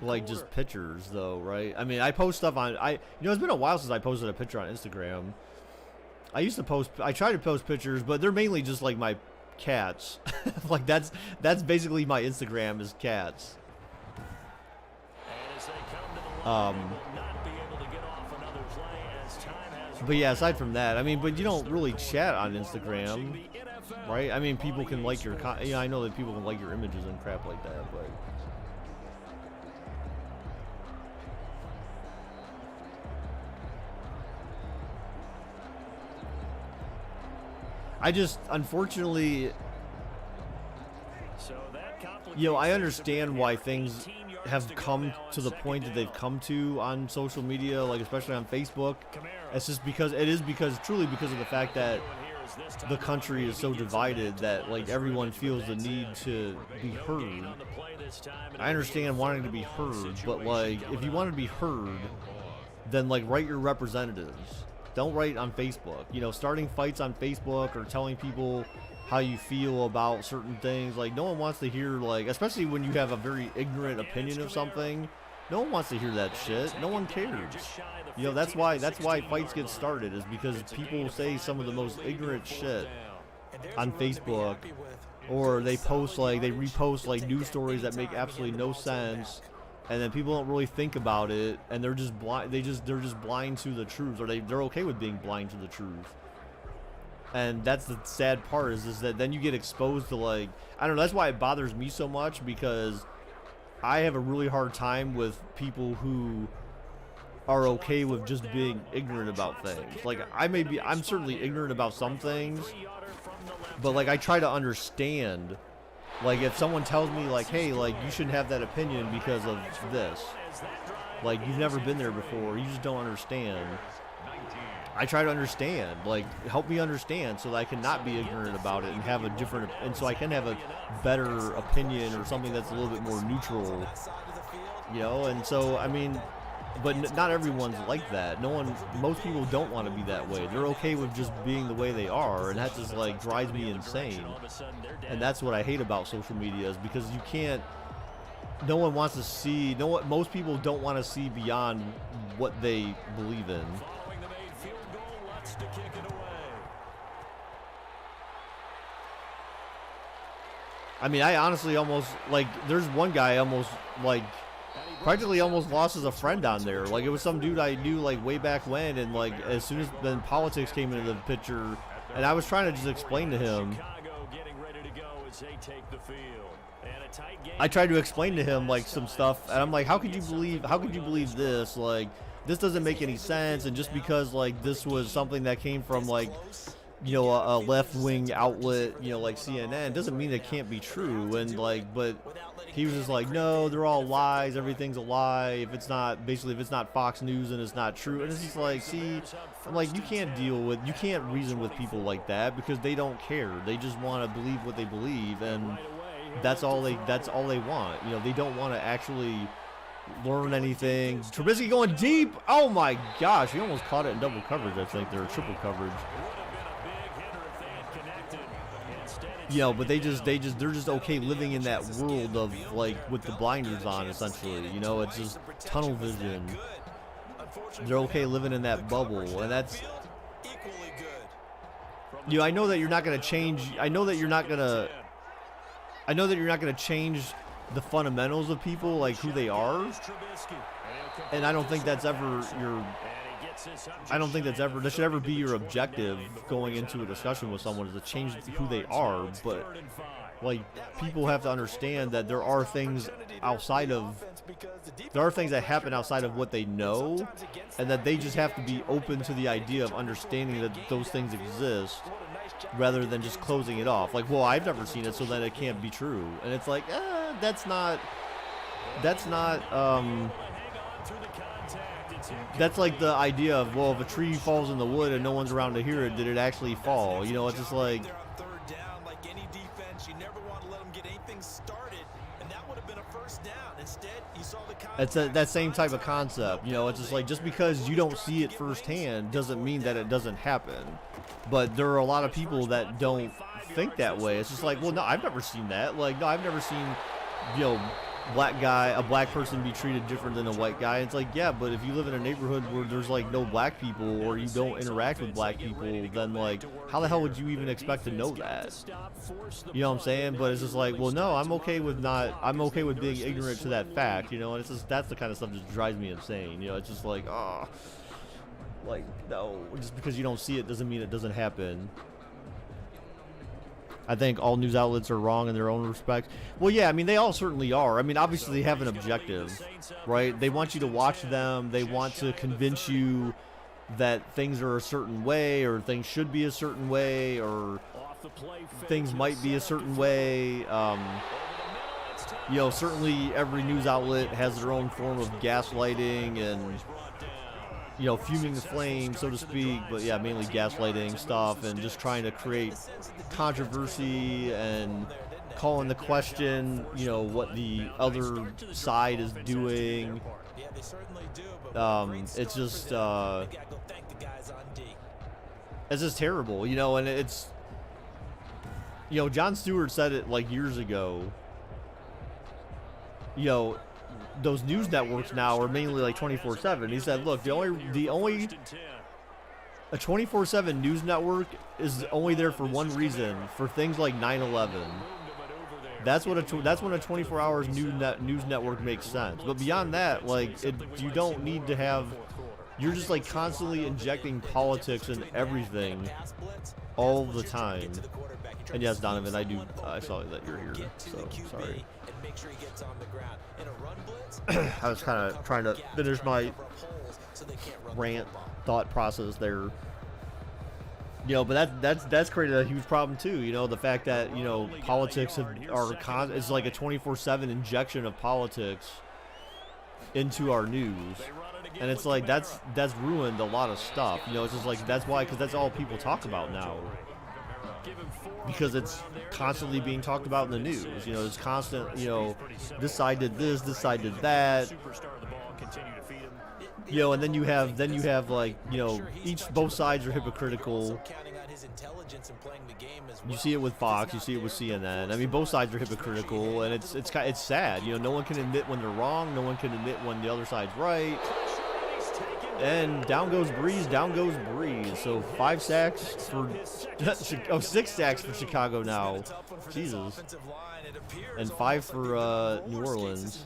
like just pictures though, right? I mean, I post stuff on it's been a while since I posted a picture on Instagram. I try to post pictures, but they're mainly just like my cats. Like that's basically my Instagram is cats. But yeah, aside from that, I mean, but you don't really chat on Instagram, right? I mean, people can like your I know that people can like your images and crap like that, but I just, unfortunately, I understand why things have come to the point that they've come to on social media, like especially on Facebook. It's just because truly because of the fact that the country is so divided that like everyone feels the need to be heard. I understand wanting to be heard, but like if you want to be heard, then like write your representatives. Don't write on Facebook. Starting fights on Facebook or telling people how you feel about certain things. Like, no one wants to hear, like, especially when you have a very ignorant opinion of something. No one wants to hear that shit. No one cares. That's why fights get started, is because people say some of the most ignorant shit on Facebook, or they repost like news stories that make absolutely no sense. And then people don't really think about it, and they're just blind. They're just blind to the truth, or they're okay with being blind to the truth. And that's the sad part is that then you get exposed to like, I don't know. That's why it bothers me so much, because I have a really hard time with people who are okay with just being ignorant about things. Like I'm certainly ignorant about some things, but like I try to understand. Like if someone tells me like, hey, like you shouldn't have that opinion because of this, like you've never been there before, you just don't understand. I try to understand, like, help me understand so that I can not be ignorant about it and have a different, and so I can have a better opinion or something that's a little bit more neutral, you know. And so, I mean, but not everyone's like that. Most people don't want to be that way. They're okay with just being the way they are, and that just like drives me insane. And that's what I hate about social media, is because you can't, no one wants to see, most people don't want to see beyond what they believe in. To kick it away. I mean, I honestly almost, like, there's one guy almost, like, practically almost lost as a friend down there. Like, it was some dude I knew, like, way back when, and, like, as soon as then politics came into the picture, and I was trying to just explain to him, I tried to explain to him, like, some stuff, and I'm like, how could you believe this? Like, this doesn't make any sense. And just because, like, this was something that came from, like, you know, a left-wing outlet, you know, like CNN, doesn't mean it can't be true. And, like, but he was just like, no, they're all lies, everything's a lie, if it's not Fox News and it's not true. And it's just like, see, I'm like, you can't reason with people like that, because they don't care. They just want to believe what they believe, and that's all they want. You know, they don't want to actually learn anything. Trubisky going deep. Oh my gosh, he almost caught it in double coverage. I think they're triple coverage. You know, but they're just okay living in that world of, like, with the blinders on, essentially. You know, it's just tunnel vision. They're okay living in that bubble, and that's, you know, I know that you're not going to change. I know that you're not going to change the fundamentals of people, like who they are, and I don't think that's ever that should ever be your objective going into a discussion with someone, is to change who they are. But, like, people have to understand that there are things that happen outside of what they know, and that they just have to be open to the idea of understanding that those things exist, rather than just closing it off. Like, well, I've never seen it, so then it can't be true. And it's like, that's like the idea of, well, if a tree falls in the wood and no one's around to hear it, did it actually fall? You know, it's just like, it's that same type of concept. You know, it's just like, just because you don't see it firsthand doesn't mean that it doesn't happen. But there are a lot of people that don't think that way. It's just like, well, no, I've never seen that. Like, no, I've never seen, you know, a black person be treated different than a white guy. It's like, yeah, but if you live in a neighborhood where there's, like, no black people, or you don't interact with black people, then, like, how the hell would you even expect to know that? You know what I'm saying? But it's just like, well, no, I'm okay with being ignorant to that fact, you know. And it's just, that's the kind of stuff that drives me insane. You know, it's just like, like, no, just because you don't see it doesn't mean it doesn't happen. I think all news outlets are wrong in their own respect. Well, yeah, I mean, they all certainly are. I mean, obviously they have an objective, right? They want you to watch them. They want to convince you that things are a certain way, or things should be a certain way, or things might be a certain way. You know, certainly every news outlet has their own form of gaslighting and, you know, fuming the flame, so to speak, but yeah, mainly gaslighting stuff, and just trying to create controversy and call into question, you know, what the other side is doing. It's just terrible, you know. And it's, you know, Jon Stewart said it like years ago, you know, those news networks now are mainly like 24/7. He said, look, the only a 24/7 news network is only there for one reason, for things like 9/11. That's when a 24-hour news network makes sense. But beyond that, like, you don't need to have, you're just like constantly injecting politics in everything all the time. And yes, Donovan, I saw that you're here, so sorry. I was kind of trying to finish my rant thought process there. You know, but that's created a huge problem too. You know, the fact that, you know, politics is like a 24/7 injection of politics into our news. And it's like that's ruined a lot of stuff. You know, it's just like that's why, because that's all people talk about now. Because it's constantly being talked about in the news. You know, it's constant. You know, this side did this side did that. You know, and then you have like, you know, both sides are hypocritical. You see it with Fox, you see it with CNN. I mean, both sides are hypocritical, and it's sad. You know, no one can admit when they're wrong. No one can admit when the other side's right. And down goes Breeze. So 5 sacks for 6 sacks for Chicago now. Jesus. And 5 for New Orleans.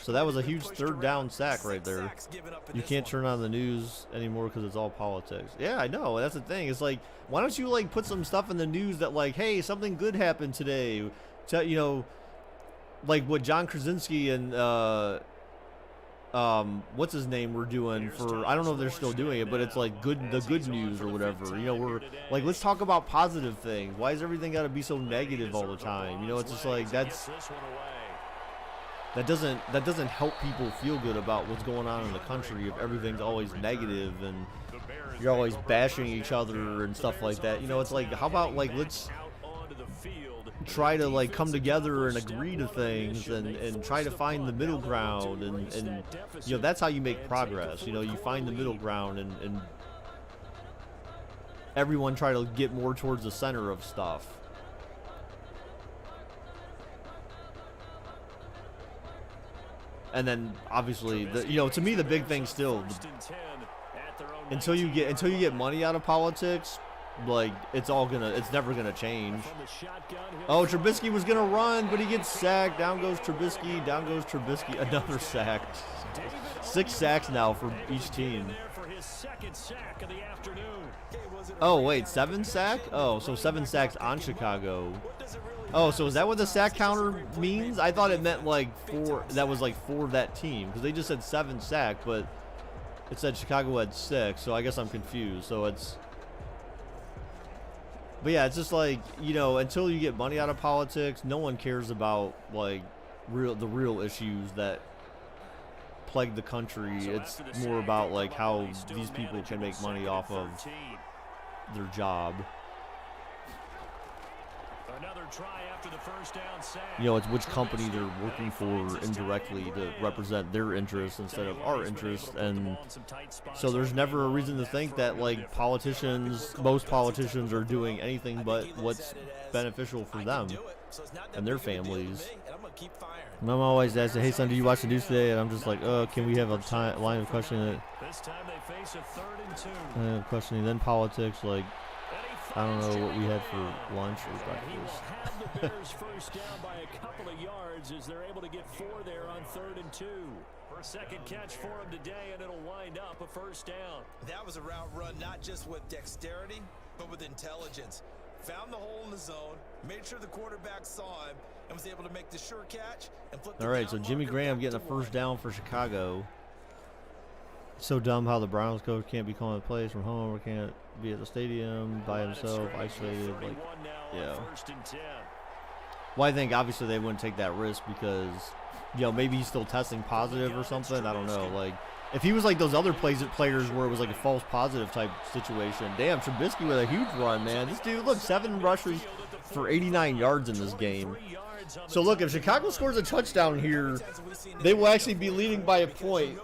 So that was a huge 3rd down sack right there. You can't turn on the news anymore because it's all politics. Yeah, I know. That's the thing. It's like, why don't you like put some stuff in the news that like, hey, something good happened today. You know, like what John Krasinski and what's his name were doing for, I don't know if they're still doing it, but it's like the good news or whatever. You know, we're like, let's talk about positive things. Why is everything got to be so negative all the time? You know, it's just like that doesn't help people feel good about what's going on in the country if everything's always negative and you're always bashing each other and stuff like that. You know, it's like, how about like let's try to like come together and agree to things and try to find the middle ground and you know, that's how you make progress. You know, you find the middle ground and everyone try to get more towards the center of stuff. And then obviously you know, to me the big thing still, until you get money out of politics, like it's never gonna change. Oh, Trubisky was gonna run, but he gets sacked. Down goes Trubisky. Another sack. 6 sacks now for each team. Oh wait, 7 sack? Oh, so 7 sacks on Chicago. Oh, so is that what the sack counter means? I thought it meant like 4. That was like for that team, because they just said 7 sack, but it said Chicago had 6. So I guess I'm confused. So it's. But yeah, it's just like, you know, until you get money out of politics, no one cares about like the real issues that plague the country. It's more about like how these people can make money off of their job. You know, it's which company they're working for indirectly to represent their interests instead of our interests. And so there's never a reason to think that like most politicians are doing anything but what's beneficial for them and their families. And I'm always asking, hey son, do you watch the news today? And I'm just like, can we have a line of questioning? Questioning, then politics, like, I don't know what we had for lunch or breakfast. The Bears first down by a couple of yards as they're able to get 4 there on 3rd and 2. For a second catch for him today, and it'll wind up a first down. That was a route run not just with dexterity, but with intelligence. Found the hole in the zone, made sure the quarterback saw him, and was able to make the sure catch and flip. All right, so Jimmy Graham getting a first down for Chicago. So dumb how the Browns coach can't be calling plays from home or can't be at the stadium by himself, isolated. Like, yeah. Well, I think obviously they wouldn't take that risk because, you know, maybe he's still testing positive or something. I don't know. Like, if he was like those other players where it was like a false positive type situation. Damn, Trubisky with a huge run, man. This dude, look, 7 rushes for 89 yards in this game. So look, if Chicago scores a touchdown here, they will actually be leading by a point.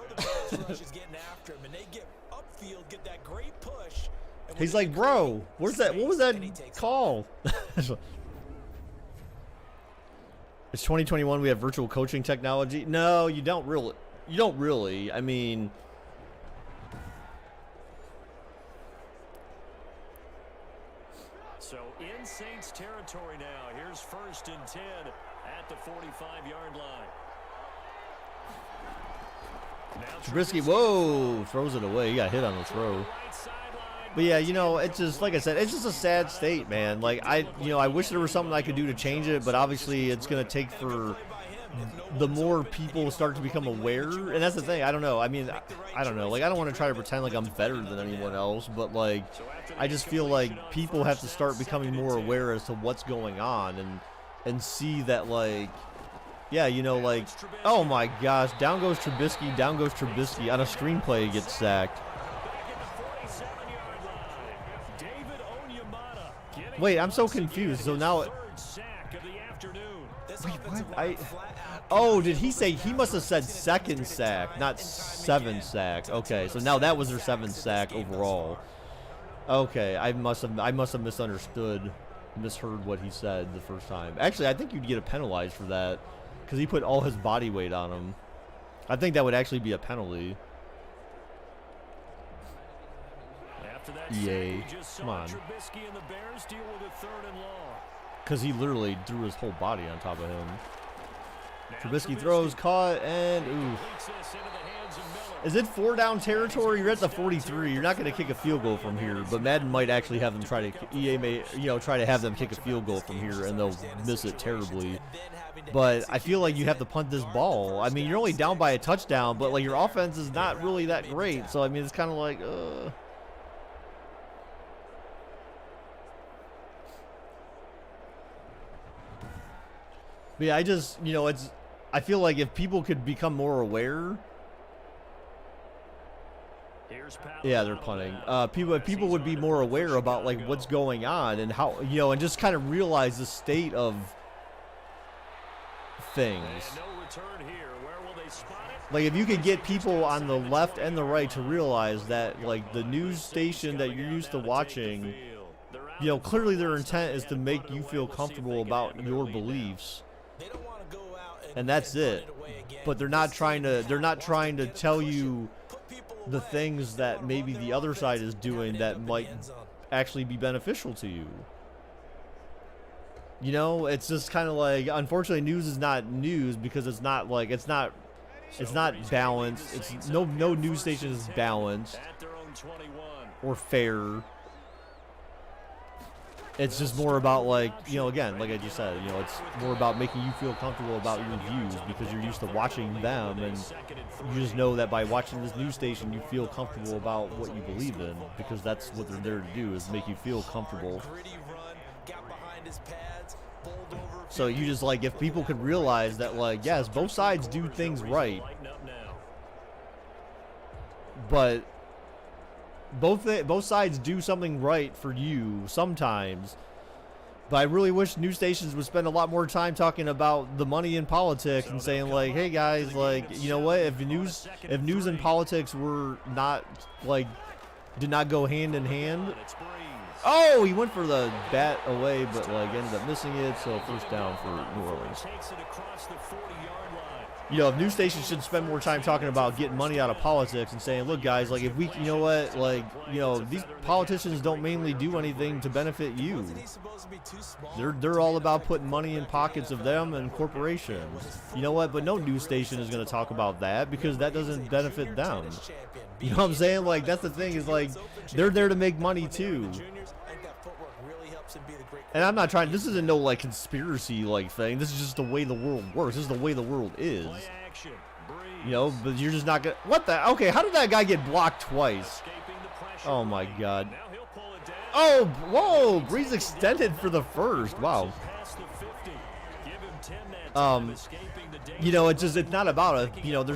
He's like, bro, where's that? What was that call? It's 2021. We have virtual coaching technology. No, you don't really. You don't really. I mean, so in Saints territory now. Here's 1st and 10 at the 45-yard line. Trubisky, whoa, throws it away. He got hit on the throw. But yeah, you know, it's just, like I said, it's just a sad state, man. Like, I wish there was something I could do to change it, but obviously it's going to take for the more people start to become aware. And that's the thing. I don't know. I mean, I don't know. Like, I don't want to try to pretend like I'm better than anyone else, but, like, I just feel like people have to start becoming more aware as to what's going on and see that, like, Yeah, you know, like, oh my gosh, down goes Trubisky on a screenplay, he gets sacked. Wait, I'm so confused. So now, wait, what? Oh, did he say, he must have said second sack, not 7th sack. Okay, so now that was their 7th sack overall. Okay, I must have misheard what he said the first time. Actually, I think you'd get penalized for that because he put all his body weight on him. I think that would actually be a penalty. EA, come on. Because he literally threw his whole body on top of him. Trubisky throws, caught, and ooh. Is it 4-down territory? You're at the 43. You're not going to kick a field goal from here, but Madden might actually have them try to, EA may, try to have them kick a field goal from here, and they'll miss it terribly. But I feel like you have to punt this ball. I mean, you're only down by a touchdown, but like your offense is not really that great. So I mean, it's kind of like, But yeah, I just, I feel like if people could become more aware. Yeah, they're punting. People would be more aware about like what's going on and how, and just kind of realize the state of things. Like if you could get people on the left and the right to realize that like the news station that you're used to watching, clearly their intent is to make you feel comfortable about your beliefs. And that's it. But they're not trying to tell you the things that maybe the other side is doing that might actually be beneficial to you. It's just kind of like, unfortunately, news is not news because it's not balanced. It's no news station is balanced or fair. It's just more about like, again, like I just said, it's more about making you feel comfortable about your views because you're used to watching them, and you just know that by watching this news station, you feel comfortable about what you believe in because that's what they're there to do, is make you feel comfortable. So you just like, if people could realize that like, yes, both sides do things right, but both sides do something right for you sometimes. But I really wish news stations would spend a lot more time talking about the money in politics and saying like, hey guys, like, you know what, if news and politics were not like, did not go hand in hand. Oh, he went for the bat away, but like ended up missing it, so first down for New Orleans. If news stations should spend more time talking about getting money out of politics and saying, look guys, like if we, these politicians don't mainly do anything to benefit you. They're all about putting money in pockets of them and corporations. You know what? But no news station is going to talk about that because that doesn't benefit them. You know what I'm saying? Like that's the thing, is like they're there to make money too. And I'm not trying, this isn't no like conspiracy like thing. This is just the way the world works. This is the way the world is. But you're just not gonna, what the, okay, how did that guy get blocked twice? Oh my god. Oh, whoa, Breeze extended for the first. Wow. It's not about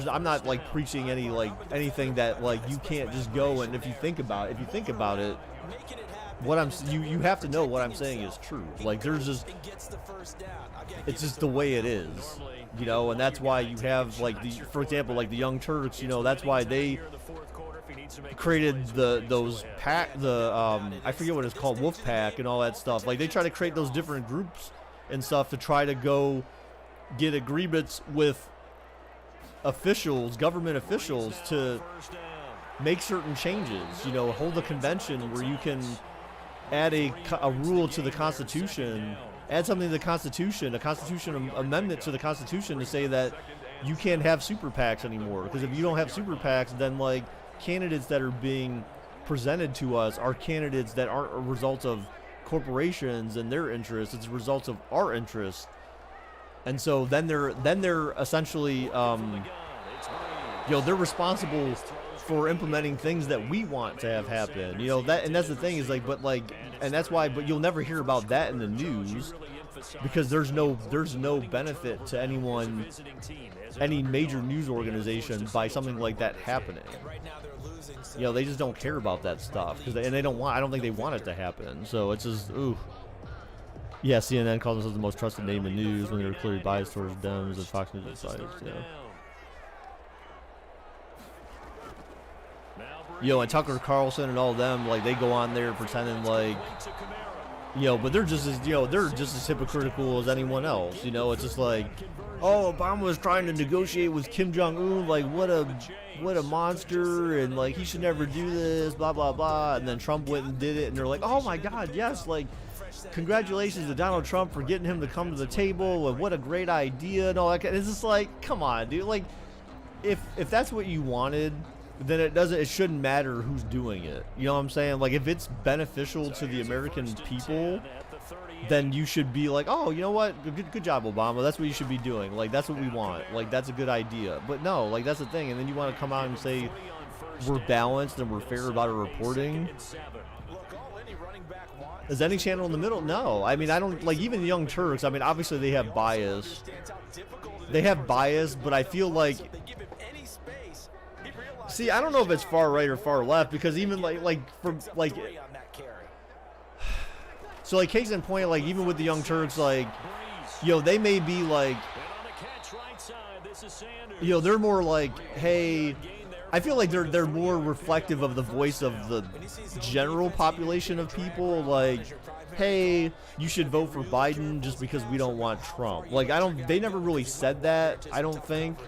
I'm not like preaching anything that like you can't just go, and if you think about it, you have to know what I'm saying is true. Like it's just the way it is, and that's why you have like for example, like the Young Turks, that's why they created I forget what it's called, Wolf Pack and all that stuff. Like they try to create those different groups and stuff to try to go get agreements with government officials to make certain changes, hold a convention where you can add a rule to the Constitution, add something to the Constitution, a Constitution amendment to the Constitution to say that you can't have super PACs anymore. Because if you don't have super PACs, then like candidates that are being presented to us are candidates that aren't a result of corporations and their interests. It's a result of our interests. And so then they're essentially, they're responsible for implementing things that we want to have happen. And that's the thing is like, but you'll never hear about that in the news. because there's no benefit to anyone, any major news organization by something like that happening. You know, they just don't care about that stuff and they don't want. I don't think they want it to happen. So it's just ooh. Yeah, CNN calls themselves the most trusted name in news when they were clearly biased towards Dems and Fox News is biased. Yeah. Yo, and Tucker Carlson and all them, like, they go on there pretending like, you know, but they're just as, you know, they're just as hypocritical as anyone else. You know, it's just like, oh, Obama was trying to negotiate with Kim Jong-un, like, what a monster, and like he should never do this, blah blah blah. And then Trump went and did it, and they're like, oh my God, yes, like, congratulations to Donald Trump for getting him to come to the table, and what a great idea, and all that. It's just like, come on, dude. Like, if that's what you wanted, then it shouldn't matter who's doing it. You know what I'm saying? Like, if it's beneficial to the American people, then you should be like, oh, you know what? Good job, Obama. That's what you should be doing. Like, that's what we want. Like, that's a good idea. But no, like, that's the thing. And then you want to come out and say we're balanced and we're fair about our reporting. Is any channel in the middle? No. I mean, I don't, like, even the Young Turks, I mean, obviously they have bias. They have bias, but I feel like, see, I don't know if it's far right or far left, because even so like case in point, like even with the Young Turks, like, yo, they may be like, yo, they're more like, hey, I feel like they're more reflective of the voice of the general population of people, like, hey, you should vote for Biden just because we don't want Trump. Like, they never really said that, I don't think.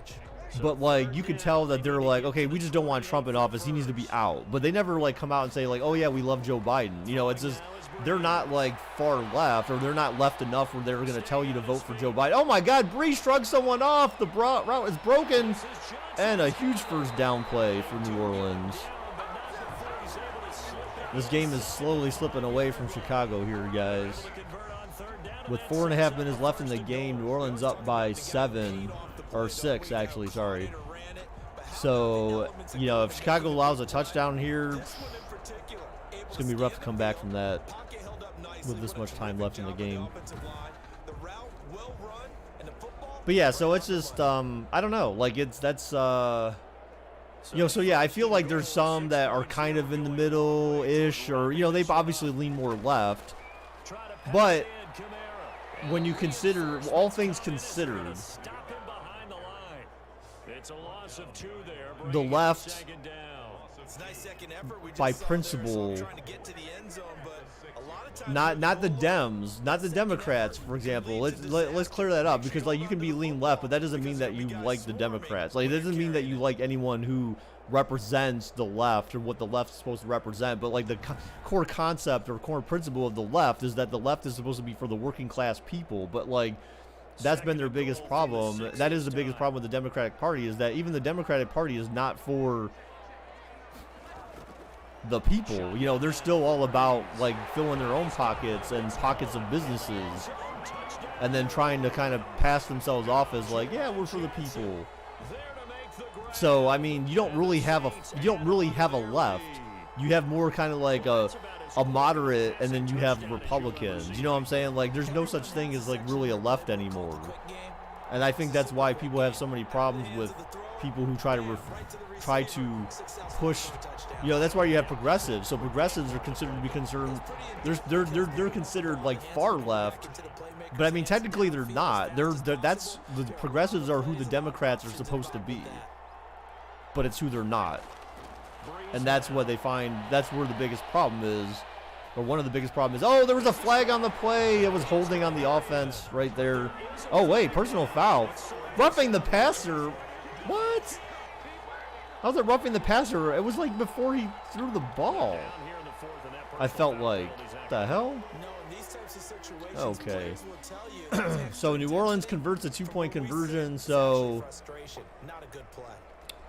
But, like, you could tell that they're like, okay, we just don't want Trump in office. He needs to be out. But they never, like, come out and say, like, oh, yeah, we love Joe Biden. You know, it's just, they're not, like, far left, or they're not left enough where they're going to tell you to vote for Joe Biden. Oh, my God, Bree shrugged someone off. The route is broken. And a huge first down play for New Orleans. This game is slowly slipping away from Chicago here, guys. With 4.5 minutes left in the game, New Orleans up by 7. Or 6, actually, sorry. So, you know, if Chicago allows a touchdown here, it's going to be rough to come back from that with this much time left in the game. But yeah, so it's just, I don't know. Like, that's, you know, so yeah, I feel like there's some that are kind of in the middle-ish, or, you know, they've obviously leaned more left. But when you consider, all things considered, the left, by principle, not the Dems, not the Democrats, for example. Let's clear that up, because like you can be lean left, but that doesn't mean that you like the Democrats. Like, it doesn't mean that you like anyone who represents the left or what the left is supposed to represent. But like the core concept or core principle of the left is that the left is supposed to be for the working class people. But like, that's been their biggest problem. That is the biggest problem with the Democratic Party, is that even the Democratic Party is not for the people. You know, they're still all about like filling their own pockets and pockets of businesses, and then trying to kind of pass themselves off as like, yeah, we're for the people. So I mean, you don't really have a left. You have more kind of like a moderate, and then you have Republicans. You know what I'm saying? Like, there's no such thing as like really a left anymore. And I think that's why people have so many problems with people who try to push. You know, that's why you have progressives. So progressives are considered to be concerned. They're considered like far left, but I mean technically they're not. That's the progressives are who the Democrats are supposed to be, but it's who they're not. And that's what they find. That's where the biggest problem is, or one of the biggest problems is. Oh, there was a flag on the play. It was holding on the offense right there. Oh wait, personal foul, roughing the passer. What? How's it roughing the passer? It was like before he threw the ball. I felt like, what the hell? Okay. So New Orleans converts a 2-point conversion. So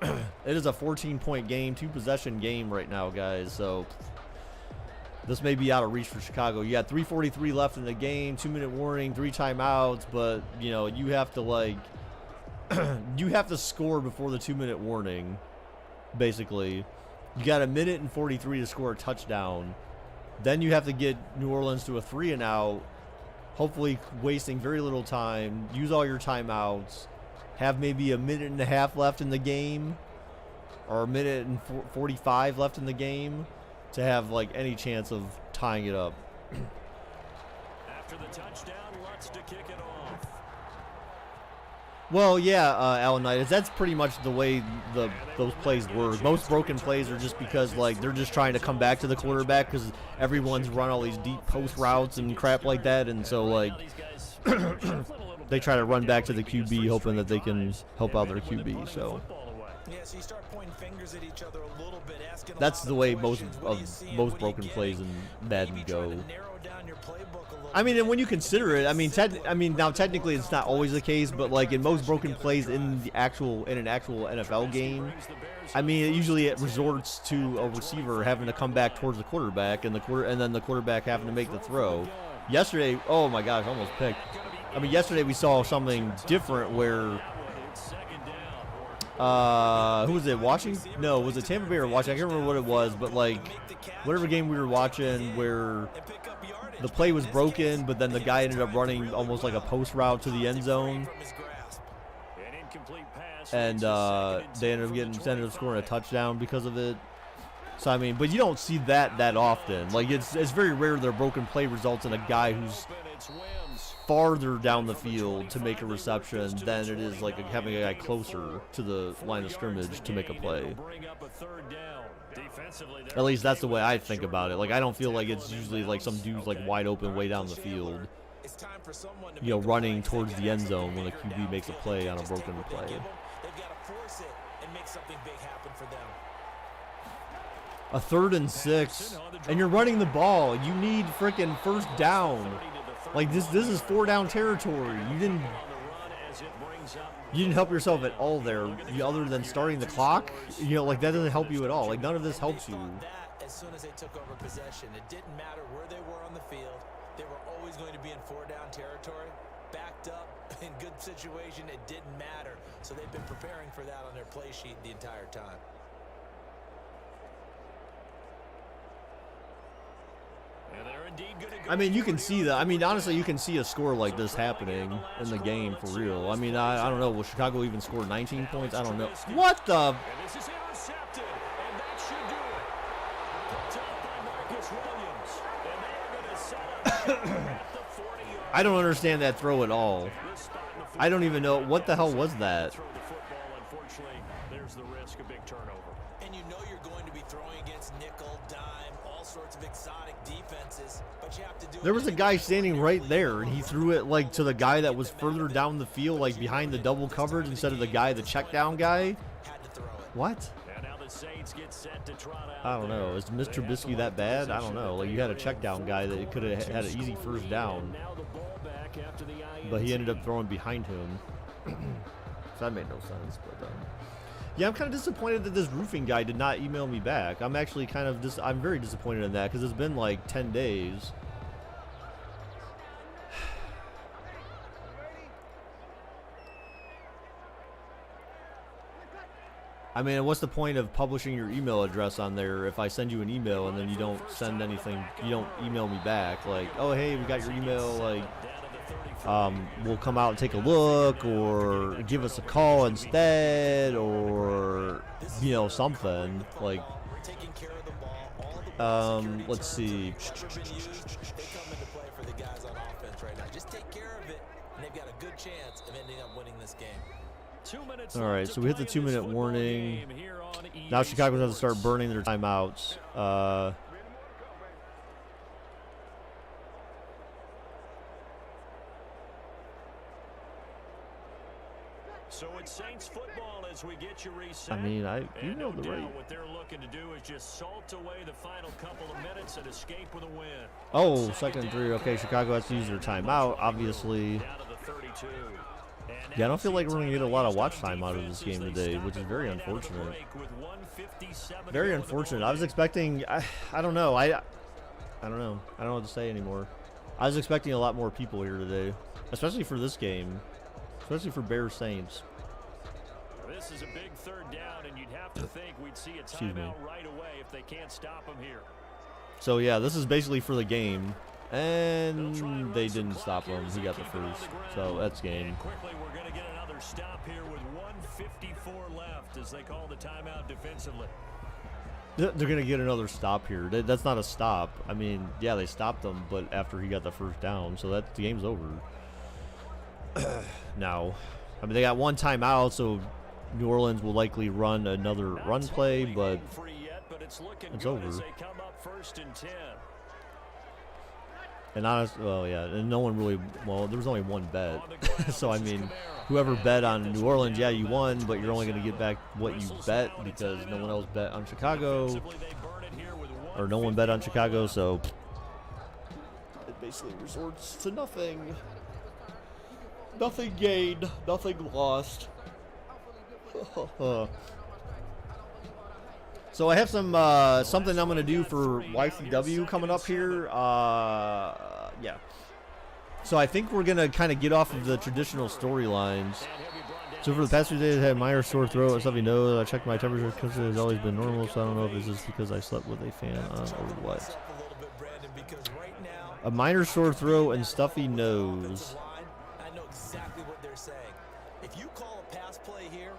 it is a 14-point game, 2-possession game right now, guys. So this may be out of reach for Chicago. You got 3:43 left in the game, 2-minute warning, 3 timeouts, but you know, you have to like you have to score before the 2-minute warning. Basically, you got 1 minute and 43 to score a touchdown. Then you have to get New Orleans to a 3-and-out. hopefully wasting very little time. Use all your timeouts. Have maybe a minute and a half left in the game, or a minute and 45 left in the game, to have like any chance of tying it up. After the touchdown, Lutz to kick it off. Well, yeah, Alan Knight, that's pretty much the way those plays work. Most broken plays are just because like they're just trying to come back to the quarterback because everyone's run all these deep post routes and crap like that, and so like they try to run back to the QB hoping that they can help out their QB. So so you start pointing fingers at each other a little bit, asking that's the way most broken plays in Madden go. I mean, and when you consider it, I mean, now technically it's not always the case, but like in most broken plays in an actual NFL game, I mean, it resorts to a receiver having to come back towards the quarterback, and then the quarterback having to make the throw. Yesterday, oh my gosh, almost picked. I mean, yesterday we saw something different where. Who was it? Washington? No, was it Tampa Bay or Washington? I can't remember what it was, but like, whatever game we were watching where the play was broken, but then the guy ended up running almost like a post route to the end zone, and they ended up scoring a touchdown because of it. So I mean, but you don't see that often. Like it's very rare that a broken play results in a guy who's farther down the field to make a reception than it is like having a guy closer to the line of scrimmage to make a play. At least that's the way I think about it. Like I don't feel like it's usually like some dude's like wide open way down the field, you know, running towards the end zone when a QB makes a play on a broken play. They've got to force it and make something big happen for them. A 3rd and 6, and you're running the ball. You need freaking first down. Like this is 4-down territory. You didn't help yourself at all there, other than starting the clock. You know, like that doesn't help you at all. Like none of this helps you. As soon as they took over possession, it didn't matter where they were on the field. They were always going to be in 4-down territory, backed up in good situation. It didn't matter. So they've been preparing for that on their play sheet the entire time. I mean, you can see that. I mean, honestly, you can see a score like this happening in the game for real. I mean, I don't know. Will Chicago even score 19 points? I don't know. What the? I don't understand that throw at all. I don't even know. What the hell was that? And you know you're going to be throwing against nickel, dime, all sorts of exotic defenses, but you have to do. There was a guy standing right there, and he threw it like to the guy that was further down the field, like behind the double coverage, instead of the guy, the check down guy. What? I don't know. Is Mr. Trubisky that bad? I don't know. Like you had a check down guy that could have had an easy first down, but he ended up throwing behind him. So that made no sense. But yeah, I'm kind of disappointed that this roofing guy did not email me back. I'm actually kind of I'm very disappointed in that because it's been like 10 days. I mean, what's the point of publishing your email address on there if I send you an email and then you don't send anything, you don't email me back like, oh hey, we got your email, like we'll come out and take a look, or give us a call instead, or you know, something like let's see. All right, so we hit the 2-minute warning. Now Chicago's have to start burning their timeouts. So it's Saints football as we get you reset. I mean, you know no the right. What they're looking to do is just salt away the final couple of minutes and escape with a win. Oh, 2nd and 3. Okay, Chicago has to use their timeout, obviously. Down to the 32. Yeah, I don't feel like we're going to get a lot of watch time out of this game today, which is very unfortunate. Very unfortunate. I was expecting, I don't know. I don't know. I don't know what to say anymore. I was expecting a lot more people here today, especially for this game, especially for Bears Saints. This is a big 3rd down, and you'd have to think we'd see a timeout right away if they can't stop them here. So yeah, this is basically for the game. And they didn't stop him. He got the first. So that's game. And quickly, we're going to get another stop here with 1:54 left as they call the timeout defensively. They're going to get another stop here. That's not a stop. I mean, yeah, they stopped him, but after he got the first down. So the game's over. Now, I mean, they got one timeout, so New Orleans will likely run another run play, but it's over. As they come up 1st and 10. And well, yeah, and no one really, well, there was only one bet. So, I mean, whoever bet on New Orleans, yeah, you won, but you're only going to get back what you bet because no one else bet on Chicago, or no one bet on Chicago, so it basically resorts to nothing. Nothing gained, nothing lost. So I have some something I'm gonna do for YCW coming up here. Yeah. So I think we're gonna kind of get off of the traditional storylines. So for the past few days, I had a minor sore throat and stuffy nose. I checked my temperature because it has always been normal. So I don't know if it's just because I slept with a fan on or what. A minor sore throat and stuffy nose. I know exactly what they're saying. If you call a pass play here,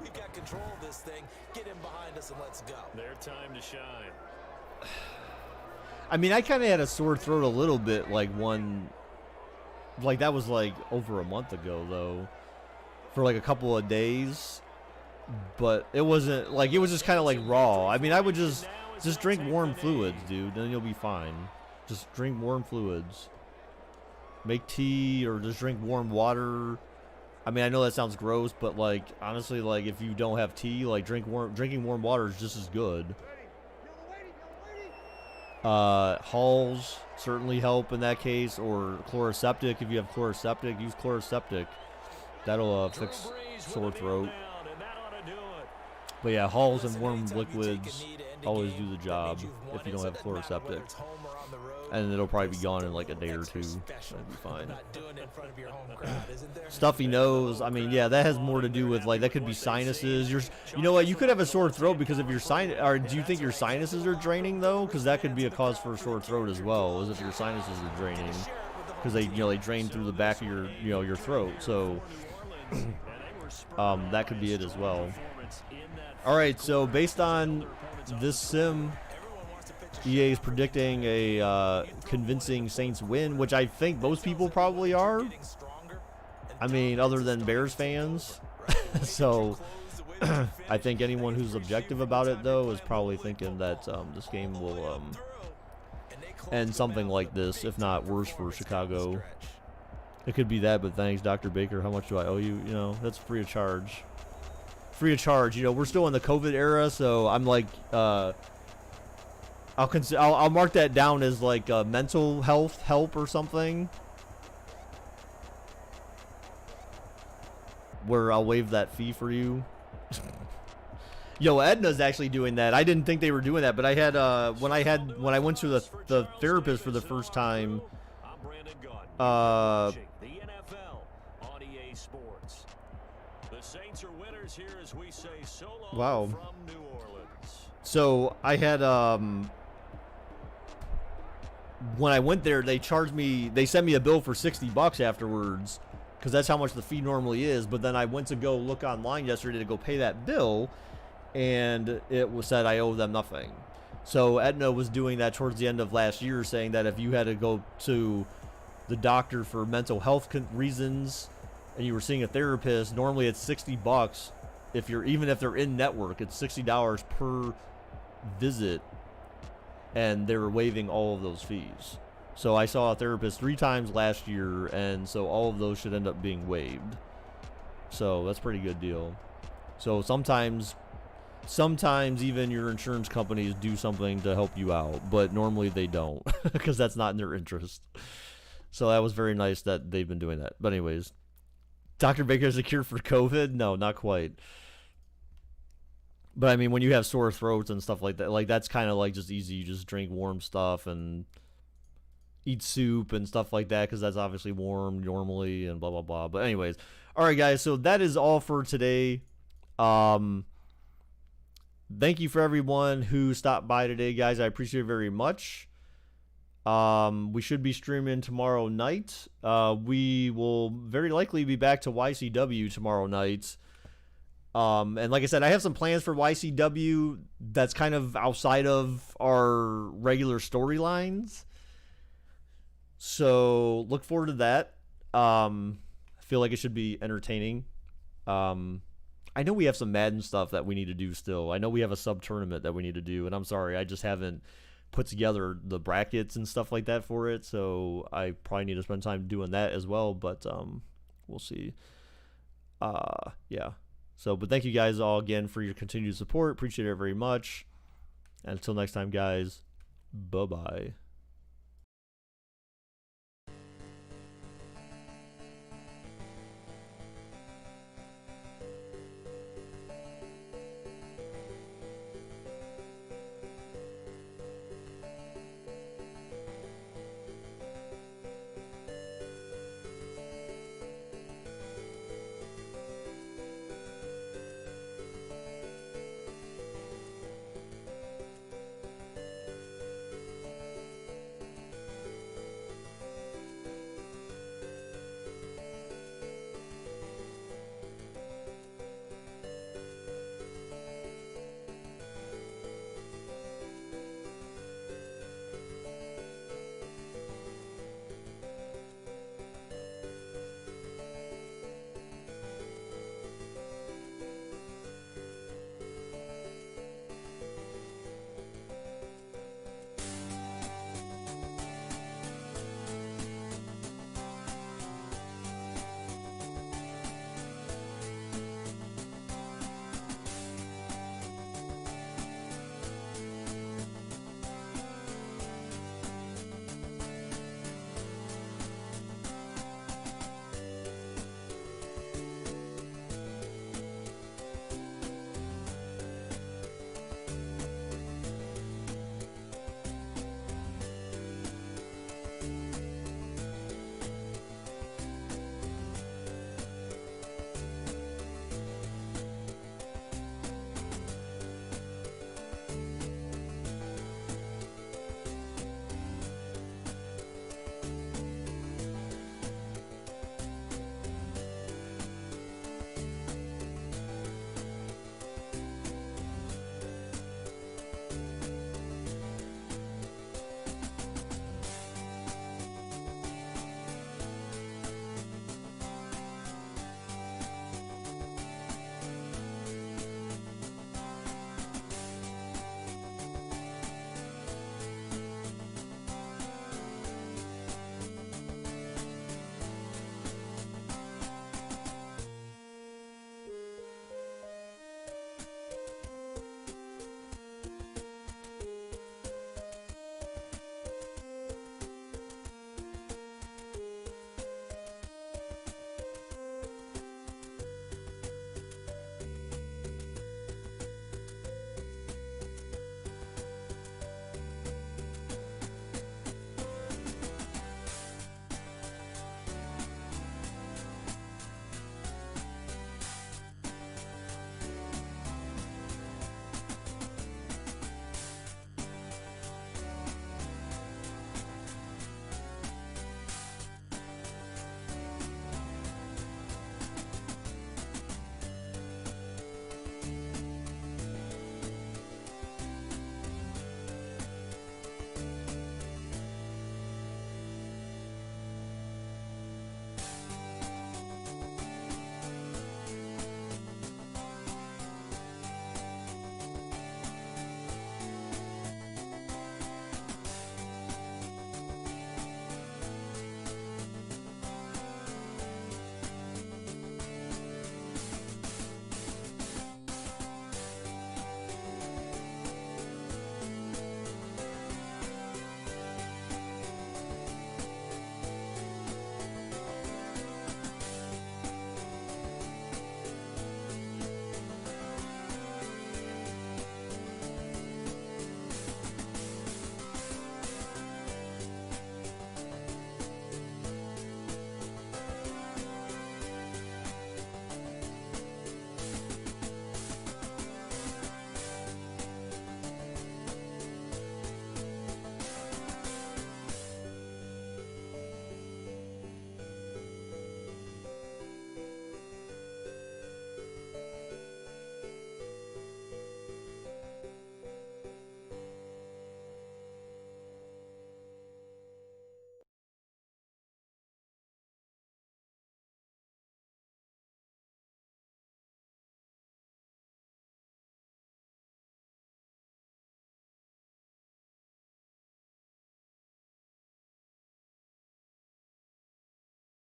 we've got control of this thing. Get in behind us and let's go. Their time to shine. I mean, I kind of had a sore throat a little bit, like that was like over a month ago though, for like a couple of days, but it wasn't like, it was just kind of like raw. I mean, I would just drink warm fluids, dude, then you'll be fine. Just drink warm fluids. Make tea or just drink warm water. I mean, I know that sounds gross, but like honestly, like if you don't have tea, like drinking warm water is just as good. Halls certainly help in that case, or chloroseptic. If you have chloroseptic, use chloroseptic. That'll fix sore throat. But yeah, Halls and warm liquids always do the job if you don't have chloroseptic. And it'll probably be gone in like a day or two. That'll be fine. Stuffy nose. I mean, yeah, that has more to do with like, that could be sinuses. You know what? You could have a sore throat because of your or do you think your sinuses are draining though? Because that could be a cause for a sore throat as well, as if your sinuses are draining, because they they drain through the back of your throat. So that could be it as well. All right, so based on this sim, EA is predicting a convincing Saints win, which I think most people probably are. I mean, other than Bears fans. So I think anyone who's objective about it, though, is probably thinking that this game will end something like this, if not worse for Chicago. It could be that, but thanks, Dr. Baker. How much do I owe you? You know, that's free of charge. Free of charge. You know, we're still in the COVID era, so I'm like, I'll mark that down as like mental health help or something, where I'll waive that fee for you. Yo, Edna's actually doing that. I didn't think they were doing that, but I had when I went to the therapist for the first time. The NFL on EA Sports. The Saints are winners here as we say so long. Wow. From New Orleans. So I had when I went there, they sent me a bill for $60 afterwards, because that's how much the fee normally is. But then I went to go look online yesterday to go pay that bill, and it was said I owe them nothing. So Aetna was doing that towards the end of last year, saying that if you had to go to the doctor for mental health reasons and you were seeing a therapist, normally it's $60. Even if they're in network, it's $60 per visit, and they were waiving all of those fees. So I saw a therapist 3 times last year, and so all of those should end up being waived. So that's a pretty good deal. So sometimes even your insurance companies do something to help you out, but normally they don't, because that's not in their interest. So that was very nice that they've been doing that. But anyways, Dr. Baker's a cure for COVID? No, not quite. But I mean, when you have sore throats and stuff like that, like that's kind of like just easy. You just drink warm stuff and eat soup and stuff like that, because that's obviously warm normally and blah, blah, blah. But anyways, all right, guys, so that is all for today. thank you for everyone who stopped by today, guys. I appreciate it very much. We should be streaming tomorrow night. We will very likely be back to YCW tomorrow night. And like I said, I have some plans for YCW that's kind of outside of our regular storylines. So look forward to that. I feel like it should be entertaining. I know we have some Madden stuff that we need to do still. I know we have a sub tournament that we need to do, and I'm sorry, I just haven't put together the brackets and stuff like that for it. So I probably need to spend time doing that as well. But we'll see. Yeah. So, but thank you guys all again for your continued support. Appreciate it very much. And until next time, guys. Bye bye.